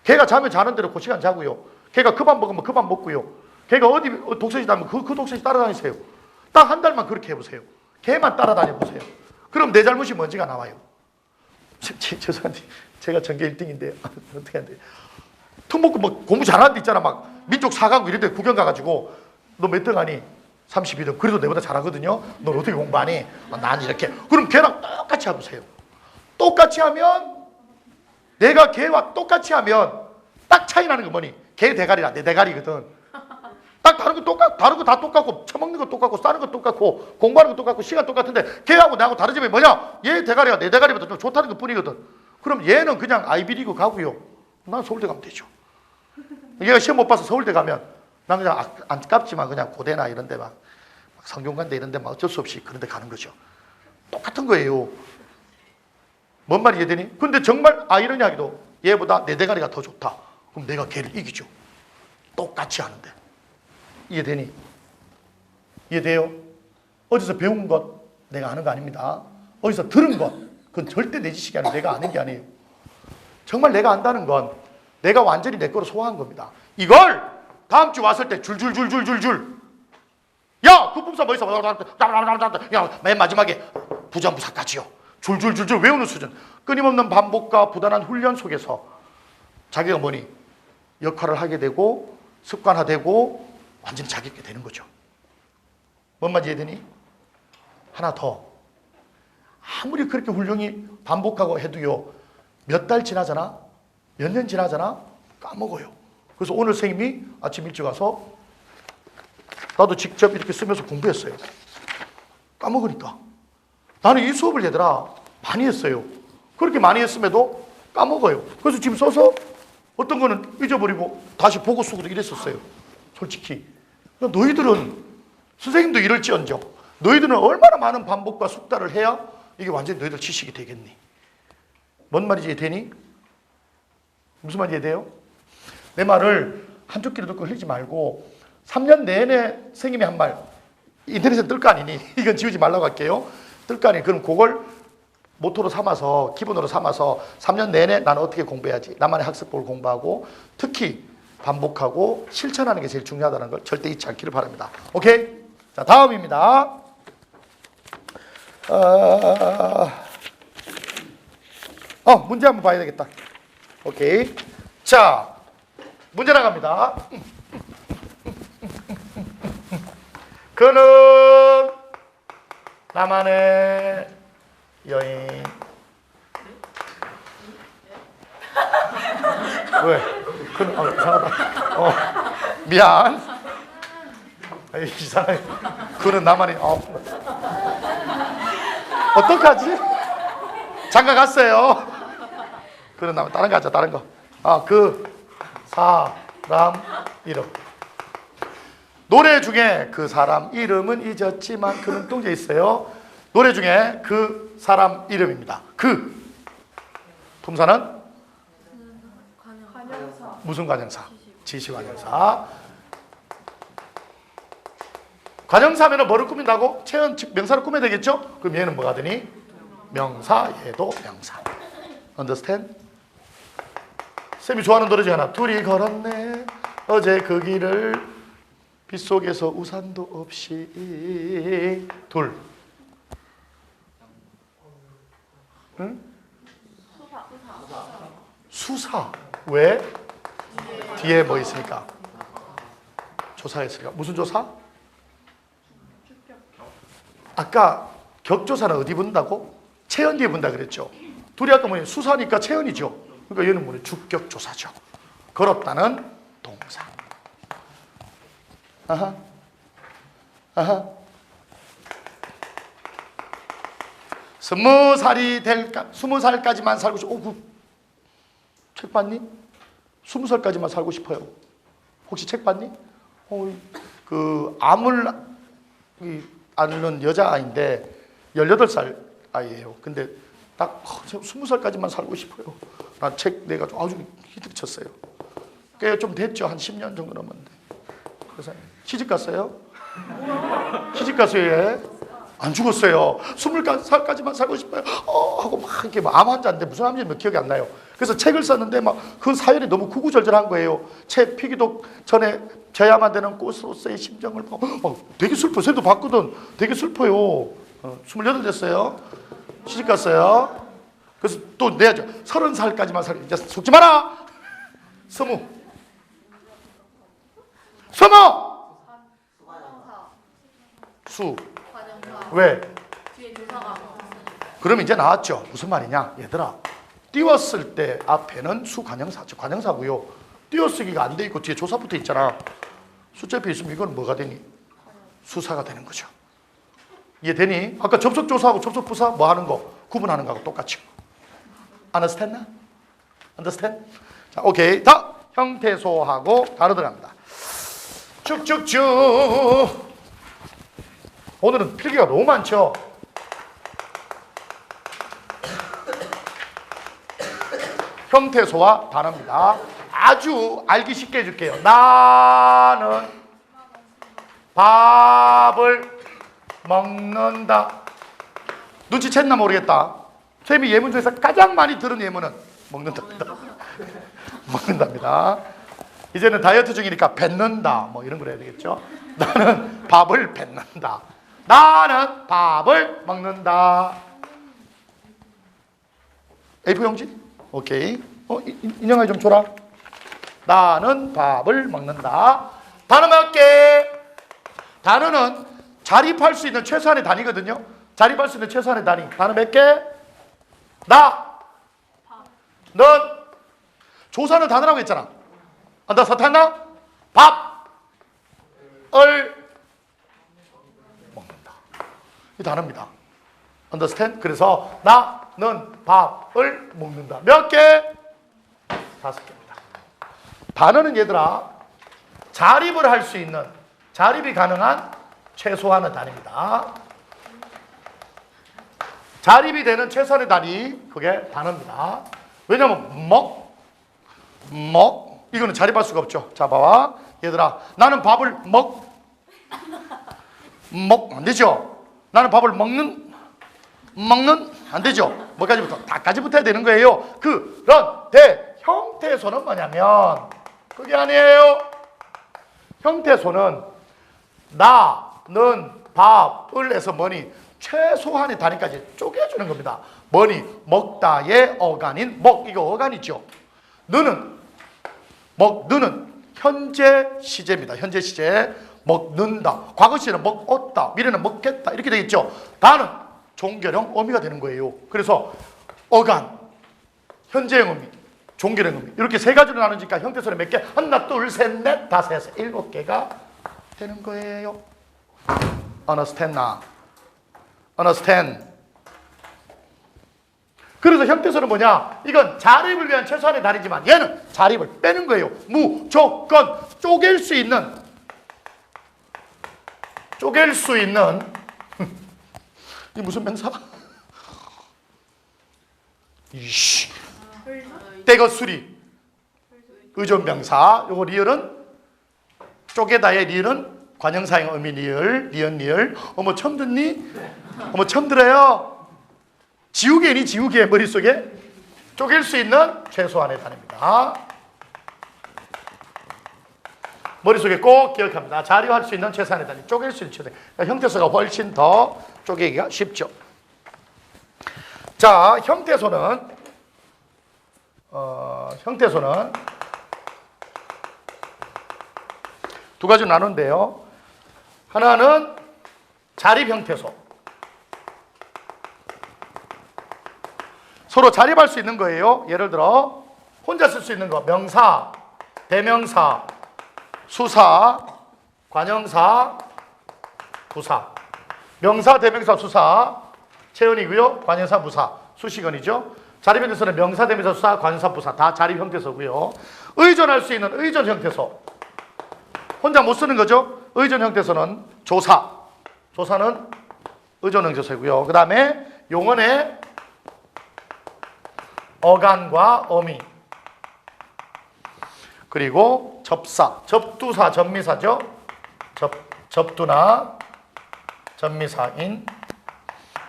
걔가 자면 자는 대로 그 시간 자고요. 걔가 그 밥 먹으면 그 밥 먹고요. 걔가 어디 독서실 다니면 그 독서실 따라다니세요. 딱 한 달만 그렇게 해보세요. 걔만 따라다녀 보세요. 그럼 내 잘못이 뭔지가 나와요. 죄송한데 제가 전교 1등인데 어떻게 안 돼요? 틈 먹고 뭐 공부 잘하는 데 있잖아. 막 민족 4강국 이런 데 구경 가가지고 너 몇 등 하니? 32등. 그래도 내보다 잘하거든요. 넌 어떻게 공부하니? 난 이렇게. 그럼 걔랑 똑같이 해보세요. 똑같이 하면, 내가 걔와 똑같이 하면 딱 차이 나는 거 뭐니? 걔 대가리라 내 대가리거든. 딱 다른 거 다 똑같고, 처먹는 거 똑같고, 싸는 거 똑같고, 공부하는 거 똑같고, 시간 똑같은데 걔하고 나하고 다른 점이 뭐냐? 얘 대가리가 내 대가리보다 좀 좋다는 것 뿐이거든. 그럼 얘는 그냥 아이비리그 가고요. 난 서울대 가면 되죠. 얘가 시험 못 봐서 서울대 가면 난 그냥 안깝지만 그냥 고대나 이런 데 막 성균관대 이런 데 막 어쩔 수 없이 그런 데 가는 거죠. 똑같은 거예요. 뭔 말이 이해되니? 근데 정말 아이러니하게도 얘보다 내 대가리가 더 좋다. 그럼 내가 걔를 이기죠. 똑같이 하는데. 이해되니? 이해돼요? 어디서 배운 것 내가 아는 거 아닙니다. 어디서 들은 것 그건 절대 내 지식이 아니고 내가 아는 게 아니에요. 정말 내가 안다는 건 내가 완전히 내 거로 소화한 겁니다. 이걸 다음 주 왔을 때 줄줄줄줄줄줄 야! 그 품사 뭐 있어? 야, 맨 마지막에 부정부사까지요. 줄줄줄줄 외우는 수준. 끊임없는 반복과 부단한 훈련 속에서 자기가 뭐니? 역할을 하게 되고 습관화되고 완전히 자기 있게 되는 거죠. 뭔 말인지 이해되니? 하나 더. 아무리 그렇게 훌륭히 반복하고 해도요. 몇 달 지나잖아? 몇 년 지나잖아? 까먹어요. 그래서 오늘 선생님이 아침 일찍 와서 나도 직접 이렇게 쓰면서 공부했어요. 까먹으니까. 나는 이 수업을 얘들아 많이 했어요. 그렇게 많이 했음에도 까먹어요. 그래서 지금 써서 어떤 거는 잊어버리고 다시 보고 쓰고도 이랬었어요. 솔직히. 너희들은 선생님도 이럴지언정 너희들은 얼마나 많은 반복과 숙달을 해야 이게 완전히 너희들 지식이 되겠니? 뭔 말인지 이해되니? 무슨 말인지 이해돼요? 내 말을 한쪽 귀로 듣고 흘리지 말고 3년 내내 선생님이 한 말 인터넷에 뜰 거 아니니? 이건 지우지 말라고 할게요. 뜰 거 아니니? 그럼 그걸 모토로 삼아서 기본으로 삼아서 3년 내내 나는 어떻게 공부해야지 나만의 학습법을 공부하고 특히 반복하고 실천하는 게 제일 중요하다는 걸 절대 잊지 않기를 바랍니다. 오케이? 자, 다음입니다. 문제 한번 봐야 되겠다. 오케이. 자, 문제 나갑니다. 그는 나만의 여인. 왜? 그는 이상하다. 미안. 이상해. 그는 나만의 어떡하지? 장가 갔어요. 그는 나만 다른 거 하자. 다른 거. 그 사람 이름. 노래 중에 그 사람 이름은 잊었지만 그는 똥제 있어요. 노래 중에 그 사람 이름입니다. 그 품사는 관형사. 무슨 관형사? 지시관형사. 관형사면은 뭐를 꾸민다고? 체언 즉 명사를 꾸며야 되겠죠? 그럼 얘는 뭐가 되니? 명사, 얘도 명사. Understand? 쌤이 좋아하는 노래 중에 하나. 둘이 걸었네 어제 그 길을 빗속에서 우산도 없이. 둘. 응? 수사. 왜? 뒤에 뭐 있으니까? 조사했으니까. 무슨 조사? 아까 격조사는 어디 본다고? 체언 뒤에 본다 그랬죠. 둘이 아까 뭐니? 수사니까 체언이죠. 그러니까 얘는 뭐니? 주격조사죠. 걸었다는 동사. 아하. 20살이 될까? 20살까지만 살고 싶어. 책 책 봤니? 20살까지만 살고 싶어요. 혹시 책 봤니? 암을 앓는 여자아이인데 18살 아이예요. 근데 딱 20살까지만 살고 싶어요. 난 책 내가지고 아주 히트를 쳤어요. 꽤 좀 됐죠. 한 10년 정도 넘었는데. 그래서 시집 갔어요. 시집 갔어요. 예. 안 죽었어요. 20살까지만 살고 싶어요. 하고 막 이렇게 암 환자인데 무슨 암인지 기억이 안 나요. 그래서 책을 썼는데 막 그 사연이 너무 구구절절한 거예요. 책 피기도 전에 져야만 되는 꽃으로서의 심정을 되게 슬퍼요. 쟤도 봤거든. 되게 슬퍼요. 28 됐어요. 시집 갔어요. 그래서 또 내야죠. 30살까지만 살고 이제 속지 마라. 스무. 수. 왜? 뒤에 조사가 그럼 이제 나왔죠. 무슨 말이냐? 얘들아, 띄웠을 때 앞에는 수관형사죠. 관형사고요. 띄어쓰기가 안 돼 있고 뒤에 조사 붙어 있잖아. 숫자표 있으면 이건 뭐가 되니? 수사가 되는 거죠. 이해되니? 아까 접속조사하고 접속부사 뭐 하는 거? 구분하는 거하고 똑같죠. Understand? Understand? 자, 오케이. 다 형태소하고 단어 들어갑니다. 쭉쭉쭉. 오늘은 필기가 너무 많죠. 형태소와 단어입니다. 아주 알기 쉽게 해줄게요. 나는 밥을 먹는다. 눈치챘나 모르겠다. 쌤이 예문 중에서 가장 많이 들은 예문은 먹는답니다. 먹는답니다. 이제는 다이어트 중이니까 뱉는다 뭐 이런 걸 해야 되겠죠. 나는 밥을 뱉는다. 나는 밥을 먹는다. A4 용지? 오케이. 인형아 좀 줘라. 나는 밥을 먹는다. 단어 몇 개? 단어는 자립할 수 있는 최소한의 단위거든요. 자립할 수 있는 최소한의 단위. 단어 몇 개? 나. 넌. 조사는 단어라고 했잖아. 나 사탄나? 밥을 먹는다. 이 단어입니다. Understand? 그래서 나는 밥을 먹는다. 몇 개? 5개입니다. 단어는 얘들아 자립을 할 수 있는 자립이 가능한 최소한의 단위입니다. 자립이 되는 최소한의 단위 그게 단어입니다. 왜냐면 먹 이거는 자립할 수가 없죠. 자 봐봐 얘들아 나는 밥을 먹 안 되죠. 나는 밥을 먹는 안 되죠. 뭐까지부터 다까지부터 해야 되는 거예요. 그런데 형태소는 뭐냐면 그게 아니에요. 형태소는 나는 밥을 해서 뭐니 최소한의 단위까지 쪼개주는 겁니다. 뭐니 먹다의 어간인 먹 이거 어간이죠. 너는 현재 시제입니다. 현재 시제 먹는다. 과거 시제는 먹었다. 미래는 먹겠다. 이렇게 되겠죠. 다는 종결형 어미가 되는 거예요. 그래서 어간, 현재형 어미, 종결형 어미 이렇게 세 가지로 나누니까 형태소는 몇 개? 하나, 둘, 셋, 넷, 다섯, 여섯, 7개가 되는 거예요. Understand now? Understand? 그래서 형태소는 뭐냐? 이건 자립을 위한 최소한의 단위지만 얘는 자립을 빼는 거예요. 무조건 쪼갤 수 있는 이 무슨 명사? 이씨 떼거수리 의존명사. 요거 리을은 쪼개다의 리을은 관형사형 의미 리을. 어머 처음 듣니? 어머 처음 들어요. 지우개니 지우개 머릿속에 쪼갤 수 있는 최소한의 단위입니다. 머릿속에 꼭 기억합니다. 자립할 수 있는 최소한의 단위, 쪼갤 수 있는 최소한. 그러니까 형태소가 훨씬 더 쪼개기가 쉽죠. 자, 형태소는 두 가지로 나누는데요. 하나는 자립 형태소. 서로 자립할 수 있는 거예요. 예를 들어 혼자 쓸 수 있는 거 명사, 대명사, 수사, 관형사, 부사. 명사, 대명사, 수사 채연이고요. 관형사, 부사 수식어이죠. 자립 형태소는 명사, 대명사, 수사, 관사, 부사 다 자립 형태소고요. 의존할 수 있는 의존 형태소. 혼자 못 쓰는 거죠. 의존 형태소는 조사. 조사는 의존 형태소이고요. 그 다음에 용언의 어간과 어미. 그리고 접사. 접두사, 접미사죠. 접두나 접미사인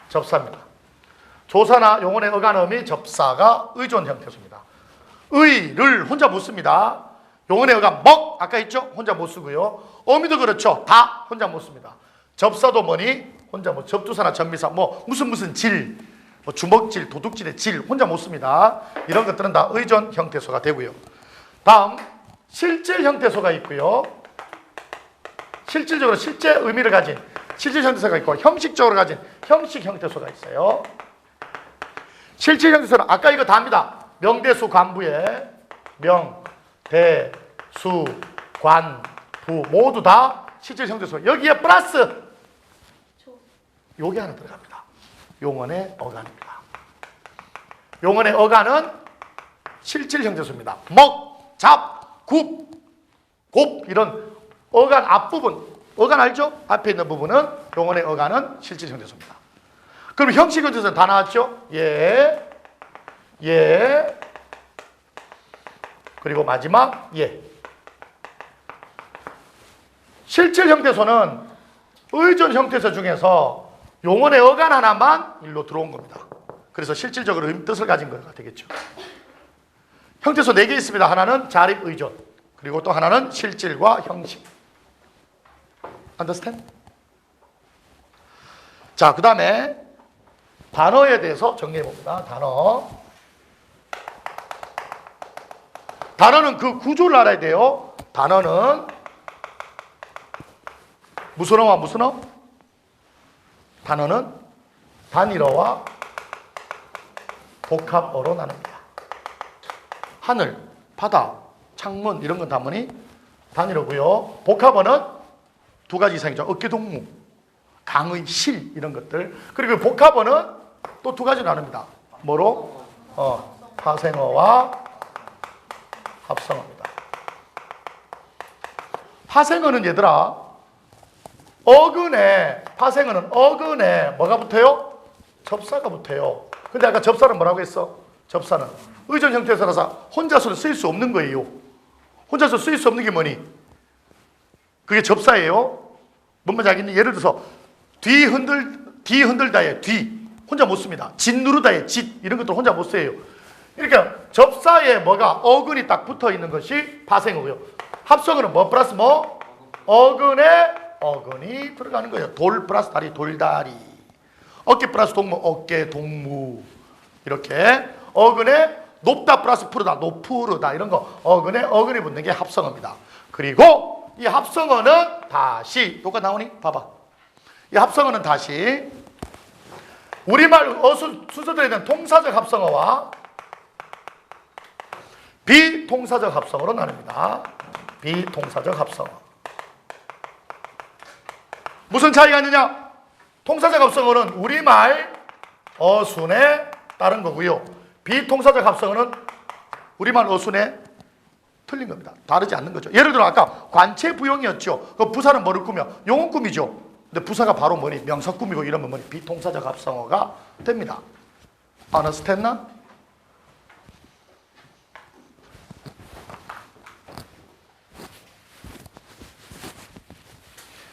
접사입니다. 조사나 용언의 어간, 어미, 접사가 의존 형태소입니다. 의를 혼자 못 씁니다. 용언의 어간, 먹 아까 있죠? 혼자 못 쓰고요. 어미도 그렇죠. 다 혼자 못 씁니다. 접사도 뭐니? 혼자 못. 접두사나 접미사 뭐 무슨 질, 뭐 주먹질, 도둑질의 질 혼자 못 씁니다. 이런 것들은 다 의존 형태소가 되고요. 다음 실질 형태소가 있고요. 실질적으로 실제 의미를 가진 실질 형태소가 있고 형식적으로 가진 형식 형태소가 있어요. 실질 형태소는 아까 이거 다입니다. 명대수 관부에 명, 대, 수, 관, 부 모두 다 실질 형태소. 여기에 플러스 요게 하나 들어갑니다. 용언의 어간입니다. 용언의 어간은 실질 형태소입니다. 먹, 잡, 굽, 곱 이런 어간 앞부분, 어간 알죠? 앞에 있는 부분은 용언의 어간은 실질 형태소입니다. 그럼 형식 형태소는 다 나왔죠? 예, 예, 그리고 마지막 예. 실질 형태소는 의존 형태소 중에서 용언의 어간 하나만 일로 들어온 겁니다. 그래서 실질적으로 뜻을 가진 거가 되겠죠. 형태소 4개 있습니다. 하나는 자립 의존, 그리고 또 하나는 실질과 형식. Understand? 자, 그 다음에 단어에 대해서 정리해 봅니다. 단어는 그 구조를 알아야 돼요. 단어는 무슨 어와 무슨 어? 단어는 단일어와 복합어로 나눕니다. 하늘, 바다, 창문 이런 건 다 뭐니? 단일어고요. 복합어는 2가지 이상이죠. 어깨동무, 강의, 실 이런 것들. 그리고 복합어는 또 2가지 나눕니다. 뭐로? 파생어와 합성어입니다. 파생어는 얘들아 어근에, 파생어는 어근에 뭐가 붙어요? 접사가 붙어요. 근데 아까 접사는 뭐라고 했어? 접사는 의존 형태소라서 혼자서는 쓰일 수 없는 거예요. 혼자서 쓰일 수 없는 게 뭐니? 그게 접사예요. 뭔 말인지 알겠니? 예를 들어서 뒤 흔들다의 뒤 혼자 못 씁니다. 짓 누르다의 짓 이런 것도 혼자 못 써요. 그러니까 접사에 뭐가 어근이 딱 붙어 있는 것이 파생어고요. 합성어는 뭐 플러스 뭐? 어근에 어근이 들어가는 거예요. 돌 플러스 다리, 돌다리. 어깨 플러스 동무, 어깨 동무. 이렇게 어근에 높다 플러스 푸르다, 높푸르다 이런 거 어근에 어근이 붙는 게 합성어입니다. 그리고 이 합성어는 다시 요가 나오니? 봐봐. 이 합성어는 다시 우리말 순서대로 있는 통사적 합성어와 비통사적 합성어로 나눕니다. 비통사적 합성어. 무슨 차이가 있느냐? 통사적 합성어는 우리말 어순에 따른 거고요. 비통사적 합성어는 우리말 어순에 틀린 겁니다. 다르지 않는 거죠. 예를 들어 아까 관체부용이었죠. 그 부사는 뭐를 꾸며? 용은 꾸미죠. 근데 부사가 바로 뭐니? 명사 꾸미고 이러면 뭐니? 비통사적 합성어가 됩니다. understand?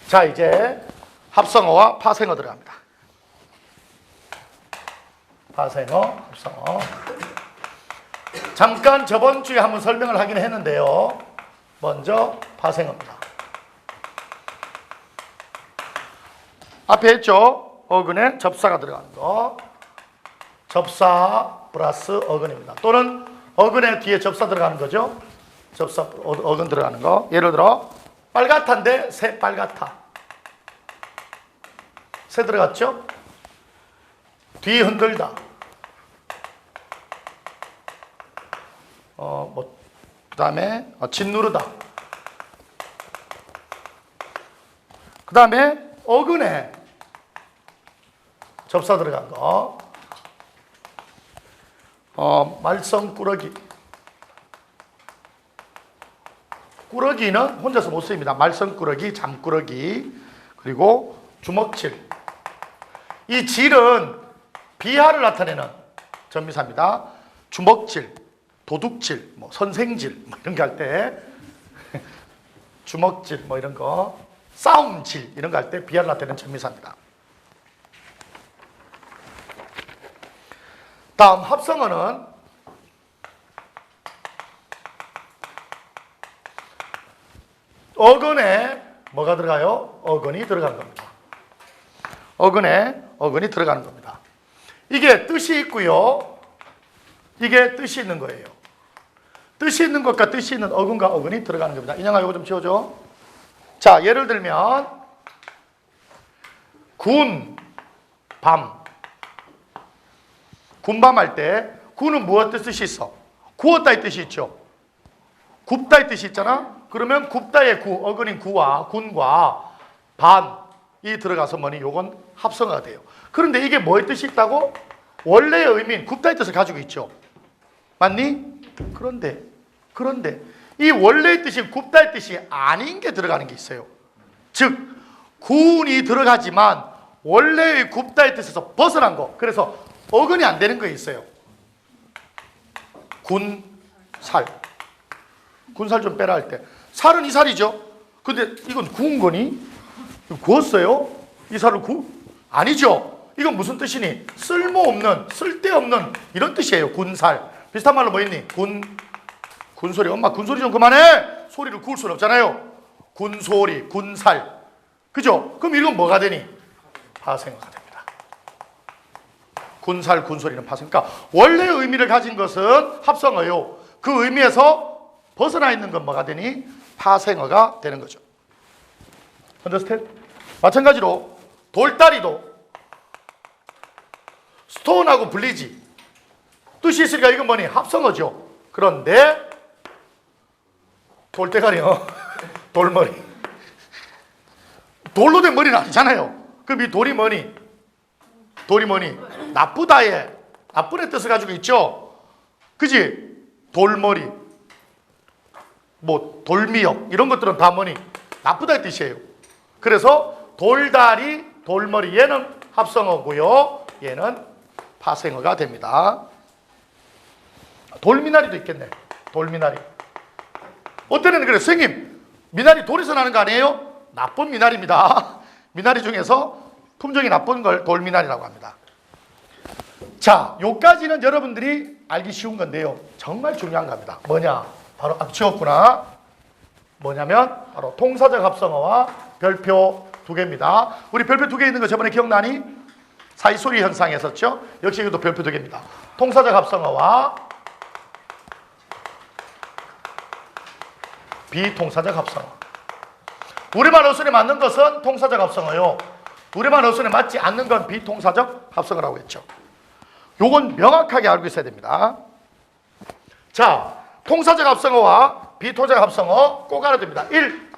자, 이제 합성어와 파생어 들어갑니다. 파생어, 합성어. 잠깐 저번 주에 한번 설명을 하긴 했는데요. 먼저 파생어입니다. 앞에 했죠? 어근에 접사가 들어가는 거. 접사 플러스 어근입니다. 또는 어근에 뒤에 접사 들어가는 거죠. 접사 어근 들어가는 거. 예를 들어 빨갛다인데 새 빨갛다. 새 들어갔죠? 뒤 흔들다. 그 다음에 짓 누르다. 그 다음에 어근에 접사 들어간 거. 말썽꾸러기. 꾸러기는 혼자서 못 씁니다. 말썽꾸러기, 잠꾸러기, 그리고 주먹질. 이 질은 비하를 나타내는 전미사입니다. 주먹질, 도둑질, 뭐 선생질 뭐 이런 거 할 때 주먹질 뭐 이런 거, 싸움질 이런 거 할 때 비하를 나타내는 전미사입니다. 다음 합성어는 어근에 뭐가 들어가요? 어근이 들어가는 겁니다. 어근에 어근이 들어가는 겁니다. 이게 뜻이 있고요. 이게 뜻이 있는 거예요. 뜻이 있는 것과 뜻이 있는 어근과 어근이 들어가는 겁니다. 인형아 이거 좀 지워줘. 자, 예를 들면 군밤. 군밤 할 때 군은 무엇 뜻이 있어? 구웠다의 뜻이 있죠. 굽다의 뜻이 있잖아. 그러면 굽다의 구, 어근인 구와 군과 반이 들어가서 뭐니? 요건 합성어가 돼요. 그런데 이게 뭐의 뜻이 있다고? 원래의 의미인 굽다의 뜻을 가지고 있죠. 맞니? 그런데 이 원래의 뜻인 굽다의 뜻이 아닌 게 들어가는 게 있어요. 즉 군이 들어가지만 원래의 굽다의 뜻에서 벗어난 거. 그래서 어근이 안 되는 거 있어요. 군살. 군살 좀 빼라 할 때 살은 이 살이죠. 근데 이건 구운 거니? 구웠어요? 이 살을 아니죠. 이건 무슨 뜻이니? 쓸모없는, 쓸데없는 이런 뜻이에요. 군살. 비슷한 말로 뭐 있니? 군소리. 엄마 군소리 좀 그만해. 소리를 구울 수는 없잖아요. 군소리, 군살. 그죠? 그럼 이건 뭐가 되니? 파생어가 됩니다. 군살, 군소리는 파생. 그러니까 원래의 의미를 가진 것은 합성어요. 그 의미에서 벗어나 있는 건 뭐가 되니? 파생어가 되는 거죠. understand? 마찬가지로 돌다리도 스톤하고 블리지 뜻이 있으니까 이건 뭐니? 합성어죠. 그런데 돌대가리요. 돌머리. 돌로 된 머리는 아니잖아요. 그럼 이 돌이 뭐니? 돌이 뭐니? 나쁘다의 나쁜 뜻을 가지고 있죠. 그지? 돌머리, 뭐 돌미역 이런 것들은 다 뭐니? 나쁘다의 뜻이에요. 그래서 돌다리, 돌머리 얘는 합성어고요. 얘는 파생어가 됩니다. 돌미나리도 있겠네. 돌미나리. 어떤 애는 그래요. 선생님, 미나리 돌에서 나는 거 아니에요? 나쁜 미나리입니다. 미나리 중에서 품종이 나쁜 걸 돌미나리라고 합니다. 자, 요까지는 여러분들이 알기 쉬운 건데요. 정말 중요한 겁니다. 뭐냐? 바로 지웠구나. 뭐냐면 바로 통사적 합성어와 별표 두 개입니다. 우리 별표 두 개 있는 거 저번에 기억나니? 사이소리 현상 했었죠? 역시 이것도 별표 두 개입니다. 통사적 합성어와 비통사적 합성어. 우리말 어순에 맞는 것은 통사적 합성어요. 우리말 어순에 맞지 않는 건 비통사적 합성어라고 했죠. 요건 명확하게 알고 있어야 됩니다. 자, 통사적 합성어와 비통사적 합성어 꼭 알아야 됩니다. 1.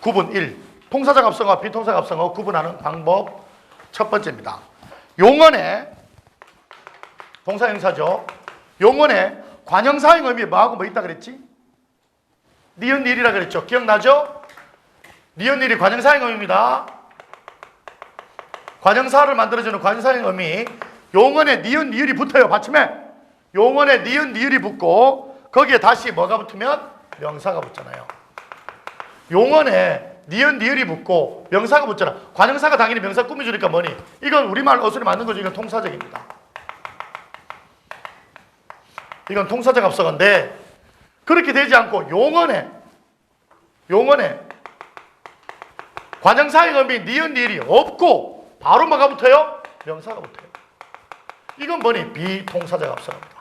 구분 1. 통사적 합성어와 비통사적 합성어 구분하는 방법 첫 번째입니다. 용언에 동사형사죠. 용언에 관형사형 의미 뭐하고 뭐 있다 그랬지? 니은 니을이라 그랬죠. 기억나죠? 니은 니을이 관형사형 의미입니다. 관형사를 만들어주는 관형사형 의미. 용언에 니은 니을이 붙어요. 받침에 용언에 니은 니을이 붙고 거기에 다시 뭐가 붙으면 명사가 붙잖아요. 용언에 니은 니을이 붙고 명사가 붙잖아. 관형사가 당연히 명사 꾸며주니까 뭐니? 이건 우리말 어순에 맞는 거죠. 이건 통사적입니다. 이건 통사적 합성어인데 그렇게 되지 않고 용언에 관형사의 의미 니은 니을이 없고 바로 뭐가 붙어요? 명사가 붙어요. 이건 뭐니? 비통사적 합성어입니다.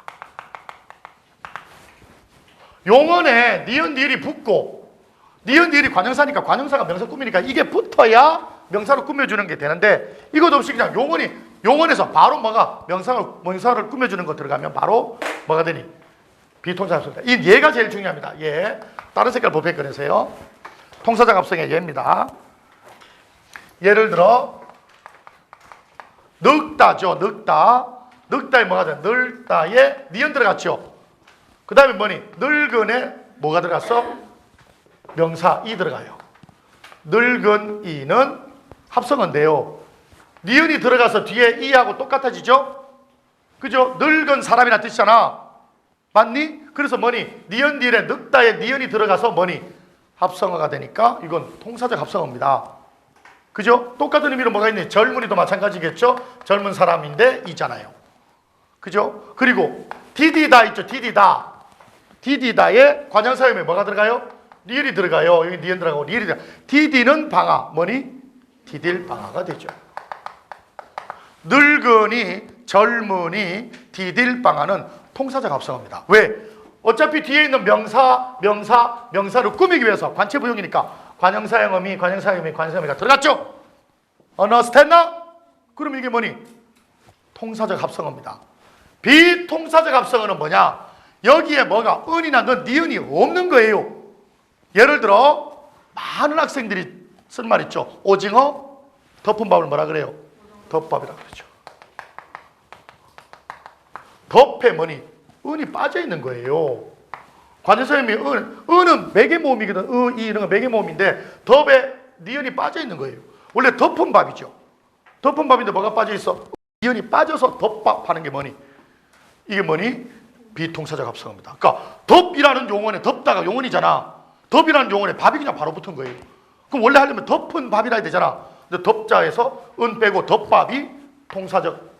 용언에 니은 니을이 붙고 니은 니을이 관형사니까 관형사가 명사 꾸미니까 이게 붙어야 명사로 꾸며주는 게 되는데 이것 없이 그냥 용언에서 바로 뭐가 명사를 꾸며주는 거 들어가면 바로 뭐가 되니? 비통사적 합성입니다. 이 얘가 제일 중요합니다. 얘. 다른 색깔 볼펜 꺼내세요. 통사적 합성의 얘입니다. 예를 들어 늙다죠. 늙다에 뭐가 돼? 늙다에 니은 들어갔죠. 그 다음에 뭐니? 늙은에 뭐가 들어갔어? 명사 이 들어가요. 늙은 이는 합성어인데요. 니은이 들어가서 뒤에 이하고 똑같아지죠? 그죠? 늙은 사람이란 뜻이잖아. 맞니? 그래서 뭐니? 니은 뒤에 늙다에 니은이 들어가서 뭐니? 합성어가 되니까 이건 통사적 합성어입니다. 그죠? 똑같은 의미로 뭐가 있니? 젊은이도 마찬가지겠죠? 젊은 사람인데 있잖아요. 그죠? 그리고 디디다 있죠? 디디다. 디디다에 관형사용에 뭐가 들어가요? 리을이 들어가요. 여기 니은 들어가고 리을이 들어가요. 디디는 방아. 뭐니? 디딜 방아가 되죠. 늙은이, 젊은이, 디딜 방아는 통사적 합성어입니다. 왜? 어차피 뒤에 있는 명사를 꾸미기 위해서 관체 부용이니까 관형사용음이 들어갔죠? understand? 그럼 이게 뭐니? 통사적 합성어입니다. 비통사적 합성어는 뭐냐? 여기에 뭐가 은이나 니은이 없는 거예요. 예를 들어 많은 학생들이 쓴 말 있죠. 오징어 덮은 밥을 뭐라 그래요? 덮밥이라고 그러죠. 덮에 뭐니? 은이 빠져 있는 거예요. 관제사용이 은은 매개 모음이거든. 이런 거 매개 모음인데 덮에 니은이 빠져 있는 거예요. 원래 덮은 밥이죠. 덮은 밥인데 뭐가 빠져 있어? 니은이 빠져서 덮밥 하는 게 뭐니? 이게 뭐니? 비통사적 합성어입니다. 그러니까 덮이라는 용어에 덮다가 용언이잖아. 덮이라는 용어에 밥이 그냥 바로 붙은 거예요. 그럼 원래 하려면 덮은 밥이라 해야 되잖아. 근데 덮자에서 은 빼고 덮밥이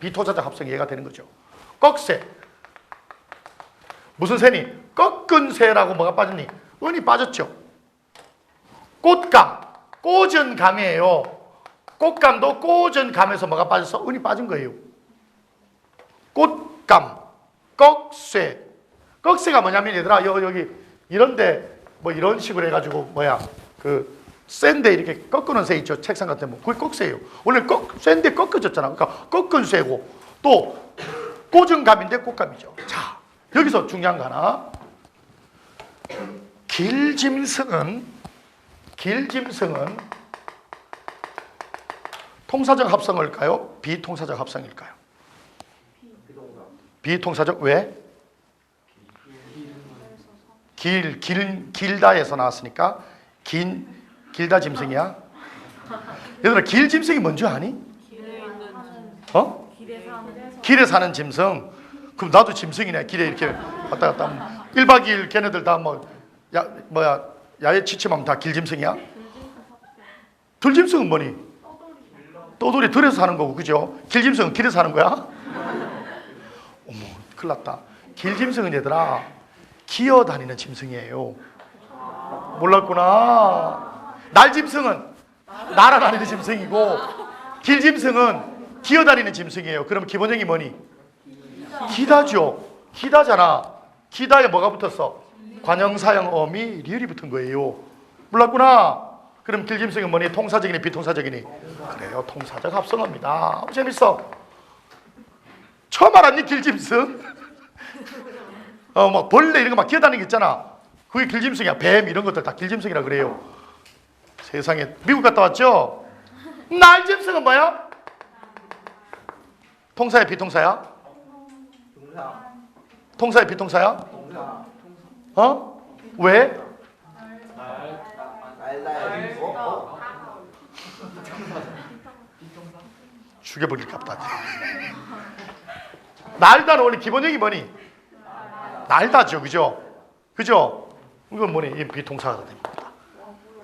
비통사적 합성이 얘가 되는 거죠. 꺽새. 무슨 새니? 꺾은 새라고 뭐가 빠졌니? 은이 빠졌죠. 꽃감. 꽂은 감이에요. 꽃감도 꽂은 감에서 뭐가 빠져서 은이 빠진 거예요. 꽃감. 꺽쇠. 꺽쇠가 뭐냐면 얘들아 여기 이런데 뭐 이런 식으로 해가지고 쇠인데 이렇게 꺾는 쇠 있죠. 책상 같은 거. 그게 꺽쇠예요. 원래 쇠인데 꺾어졌잖아. 그러니까 꺾은 쇠고 또 꽂은 감인데 꽃감이죠. 자, 여기서 중요한 거 하나. 길짐승은 통사적 합성어일까요? 비통사적 합성일까요? 비통사적. 왜? 길다에서 나왔으니까 길다 짐승이야. 얘들아 길짐승이 뭔지 아니? 길에 사는 짐승. 그럼 나도 짐승이네. 길에 이렇게 왔다 갔다 하면 1박 2일 걔네들 다 야외 취침하면 다 길짐승이야? 들짐승은 뭐니? 떠돌이 들에서 사는 거고, 그죠? 길짐승은 길에서 사는 거야? 어머, 큰일 났다. 길짐승은 얘들아 기어다니는 짐승이에요. 몰랐구나. 날짐승은 날아다니는 짐승이고 길짐승은 기어다니는 짐승이에요. 그럼 기본형이 뭐니? 기다죠. 기다잖아. 기다에 뭐가 붙었어? 관형사형 어미 리을이 붙은 거예요. 몰랐구나. 그럼 길짐승은 뭐니? 통사적이니 비통사적이니? 그래요. 통사적 합성어입니다. 재밌어. 처음 알았니? 길짐승? 막 벌레 이런 거 막 기어다니는 게 있잖아. 그게 길짐승이야. 뱀 이런 것들 다 길짐승이라 그래요. 세상에. 미국 갔다 왔죠? 날짐승은 뭐야? 통사야 비통사야? 통사야 비통사야? 왜? 죽여버릴까 보다. 날다는 원래 기본형이 뭐니? 날다죠. 그죠? 그죠? 이건 뭐니? 이 비통사가 됩니다.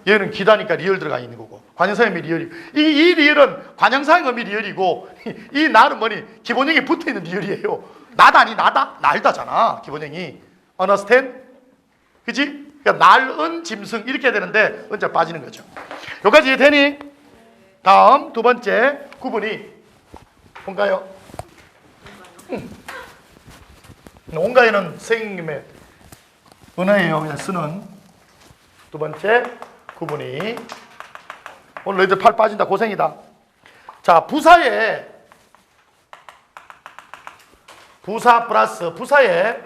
얘는 기다니까 리을 들어가 있는 거고 관형사형이 리을이고 이 리을은 관형사형이 리을이고 이 날은 뭐니? 기본형이 붙어있는 리을이에요. 나다니 나다? 날다잖아. 기본형이. understand? 그치? 그러니까 날은 짐승 이렇게 해야 되는데 은자 빠지는 거죠. 여기까지 이해되니? 다음 두 번째 구분이 뭔가요? 온가에는 선생님의 은혜예요. 그냥 쓰는 두 번째 구분이. 오늘 너희들 팔 빠진다. 고생이다. 자, 부사에 부사 플러스 부사에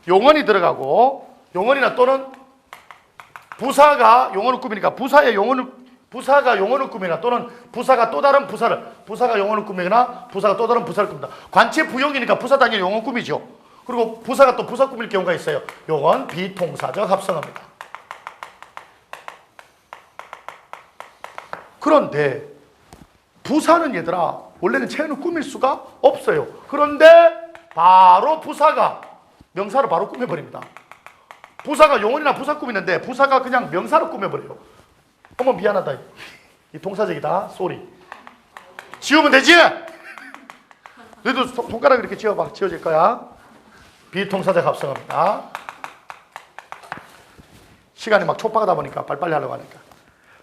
용언이 들어가고 용언이나 또는 부사가 용언을 꾸미니까 부사에 용언을 부사가 용어를 꾸미거나 또는 부사가 또 다른 부사가 용어를 꾸미거나 부사가 또 다른 부사를 꾸민다. 관체 부용이니까 부사 당연히 용어 꾸미죠. 그리고 부사가 또 부사 꾸밀 경우가 있어요. 요건 비동사적 합성어입니다. 그런데 부사는 얘들아 원래는 체형을 꾸밀 수가 없어요. 그런데 바로 부사가 명사를 바로 꾸며버립니다. 부사가 용언이나 부사 꾸미는데 부사가 그냥 명사로 꾸며버려요. 어머 미안하다. 이 동사적이다. 쏘리. 지우면 되지? 너희도 손가락 이렇게 지워봐. 지워질 거야. 비동사적 합성어입니다. 시간이 막 촉박하다 보니까 빨리빨리 하려고 하니까.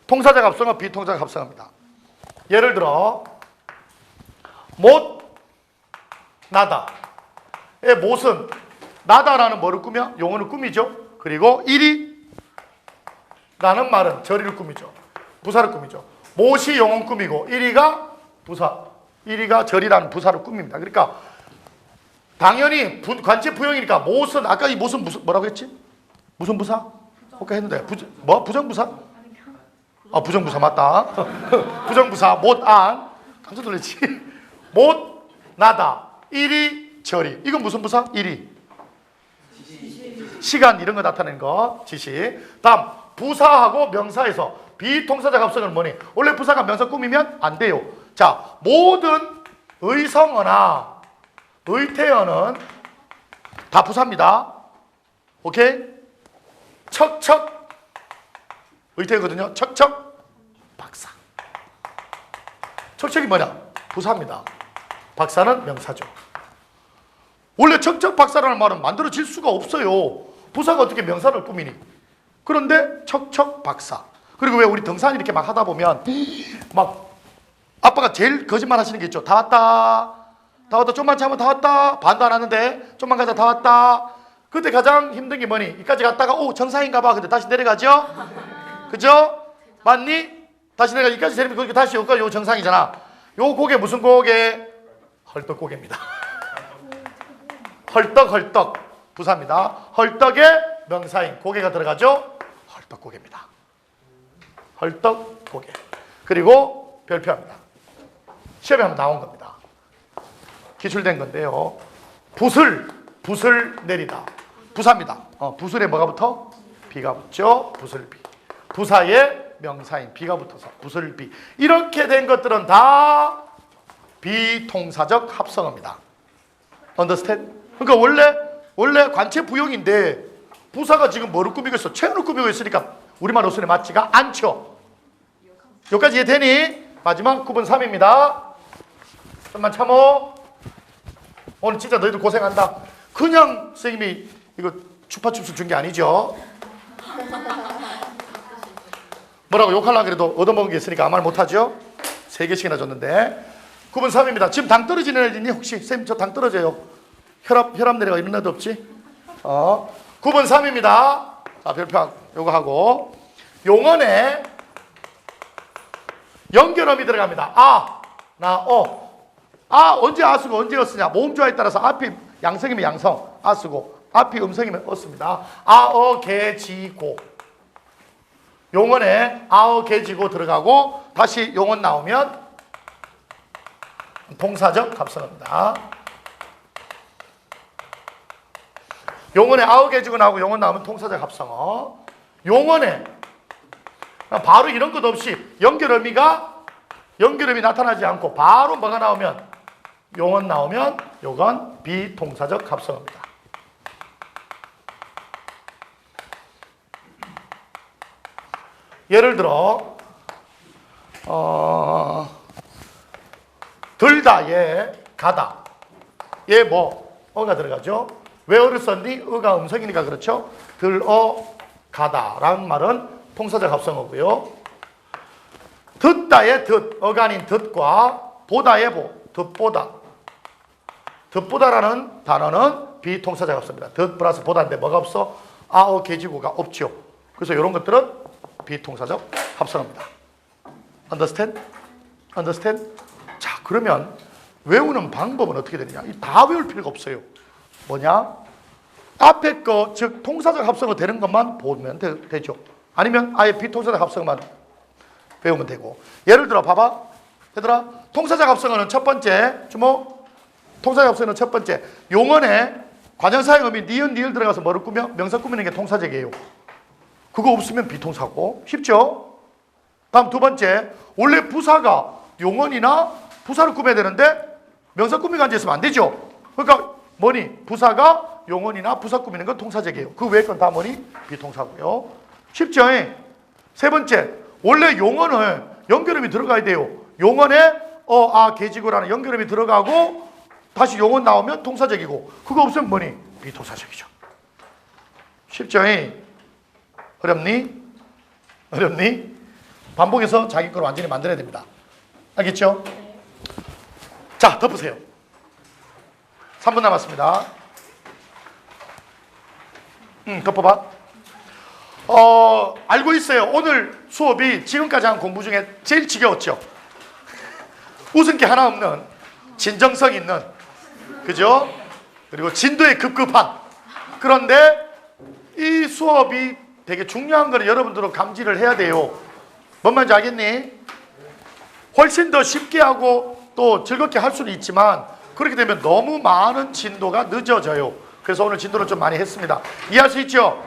동사적 합성어, 비동사적 합성어입니다. 예를 들어 못, 나다. 의 못은 나다라는 뭐를 꾸며? 용어를 꾸미죠. 그리고 이리 라는 말은 저리를 꾸미죠. 부사를 꾸미죠. 못이 용어 꾸미고 이리가 부사, 이리가 저리라는 부사를 꾸밉니다. 그러니까 당연히 관체 부형이니까 못은 아까 이 못은 무슨 뭐라고 했지? 무슨 부사? 아까 했는데 부정부사? 아 부정부사 맞다. 부정부사 못 안 깜짝 놀랐지. 못 나다 이리 저리 이건 무슨 부사? 이리 시간 이런 거 나타내는 거 지시. 다음 부사하고 명사에서 비동사적 합성은 뭐니? 원래 부사가 명사 꾸미면 안 돼요. 자 모든 의성어나 의태어는 다 부사입니다. 오케이? 척척 의태어거든요. 척척 박사. 척척이 뭐냐? 부사입니다. 박사는 명사죠. 원래 척척 박사라는 말은 만들어질 수가 없어요. 부사가 어떻게 명사를 꾸미니? 그런데 척척 박사. 그리고 왜 우리 등산 이렇게 막 하다 보면 막 아빠가 제일 거짓말 하시는 게 있죠. 다 왔다. 다 왔다. 좀만 참으면 다 왔다. 반도 안 왔는데 좀만 가자. 다 왔다. 그때 가장 힘든 게 뭐니? 이까지 갔다가 오 정상인가 봐. 근데 다시 내려가죠? 그죠? 맞니? 다시 내려가 이까지 내리면 거기 다시 여기까지 요 정상이잖아. 요 고개 무슨 고개? 헐떡고개입니다. 헐떡 부사입니다. 헐떡의 명사인 고개가 들어가죠? 헐떡고개입니다. 헐떡고개. 그리고 별표합니다. 시험에 한번 나온 겁니다. 기출된 건데요. 붓을 내리다. 부사입니다. 붓을에 뭐가 붙어? 비가 붙죠. 붓을비. 부사의 명사인 비가 붙어서 붓을비. 이렇게 된 것들은 다 비동사적 합성어입니다. Understand? 그러니까 원래 관체 부용인데 부사가 지금 뭐를 꾸미고 있어? 체온을 꾸미고 있으니까 우리말 어순에 맞지가 않죠. 여기까지 이해되니? 마지막 9번 3입니다. 좀만 참어. 오늘 진짜 너희들 고생한다. 그냥 선생님이 이거 추파춥스 준 게 아니죠. 뭐라고 욕하려고 해도 얻어먹은 게 있으니까 아무 말 못하죠. 3개씩이나 줬는데 9번 3입니다. 지금 당 떨어지는 애 있니? 혹시 선생님 저 당 떨어져요. 혈압 내려가 이런 애도 없지? 9번 3입니다. 자 별표 요거 하고 용언에 연결음이 들어갑니다. 아, 나, 언제 아 쓰고 언제 어 쓰냐? 모음조화에 따라서 앞이 양성이면 양성, 아 쓰고 앞이 음성이면 어 씁니다. 아, 개, 지, 고. 용언에 아, 개, 지, 고 들어가고 다시 용언 나오면 동사적 합성어입니다. 용언에 아우 개지고 나오고 용언 나오면 동사적 합성어. 용언에 바로 이런 것 없이 연결음이 나타나지 않고 바로 뭐가 나오면 용언 나오면 요건 비동사적 합성어입니다. 예를 들어 들다 예 가다 예 뭐 어가 들어가죠. 왜 어를 썼니? 어가 음성이니까 그렇죠. 들어 가다라는 말은 동사적 합성어고요. 듣다의 듣 어가 아닌 듣과 보다의 보 듣보다 듣보다라는 단어는 비동사적 합성어입니다. 듣 플러스 보다인데 뭐가 없어? 아어 개지고가 없죠. 그래서 이런 것들은 비동사적 합성어입니다. Understand? Understand? 자 그러면 외우는 방법은 어떻게 되느냐? 다 외울 필요가 없어요. 뭐냐? 앞에 거, 즉 동사적 합성어 되는 것만 보면 되죠. 아니면 아예 비동사적 합성어만 배우면 되고. 예를 들어 봐봐. 얘들아, 통사적 합성어는 첫 번째 주목. 통사적 합성어는 첫 번째 용언에 관형사의 의미 니은 니을 들어가서 뭐를 꾸며? 명사 꾸미는 게 통사적이에요. 그거 없으면 비통사고. 쉽죠? 다음 두 번째, 원래 부사가 용언이나 부사를 꾸며야 되는데 명사 꾸미고 앉아있으면 안 되죠. 그러니까 뭐니? 부사가 용언이나 부사 꾸미는 건 통사적이에요. 그 외의 건 다 뭐니? 비통사고요. 쉽죠? 세 번째, 원래 용언을 연결음이 들어가야 돼요. 용언에 개지고라는 연결음이 들어가고 다시 용언 나오면 통사적이고, 그거 없으면 뭐니? 비통사적이죠. 쉽죠? 어렵니? 어렵니? 반복해서 자기 걸 완전히 만들어야 됩니다. 알겠죠? 자, 덮으세요. 3분 남았습니다. 덮어봐. 알고 있어요. 오늘 수업이 지금까지 한 공부 중에 제일 지겨웠죠? 웃은 게 하나 없는, 진정성 있는, 그죠? 그리고 진도에 급급한. 그런데 이 수업이 되게 중요한 거를 여러분들은 감지를 해야 돼요. 뭔 말인지 알겠니? 훨씬 더 쉽게 하고 또 즐겁게 할 수는 있지만 그렇게 되면 너무 많은 진도가 늦어져요. 그래서 오늘 진도를 좀 많이 했습니다. 이해할 수 있죠?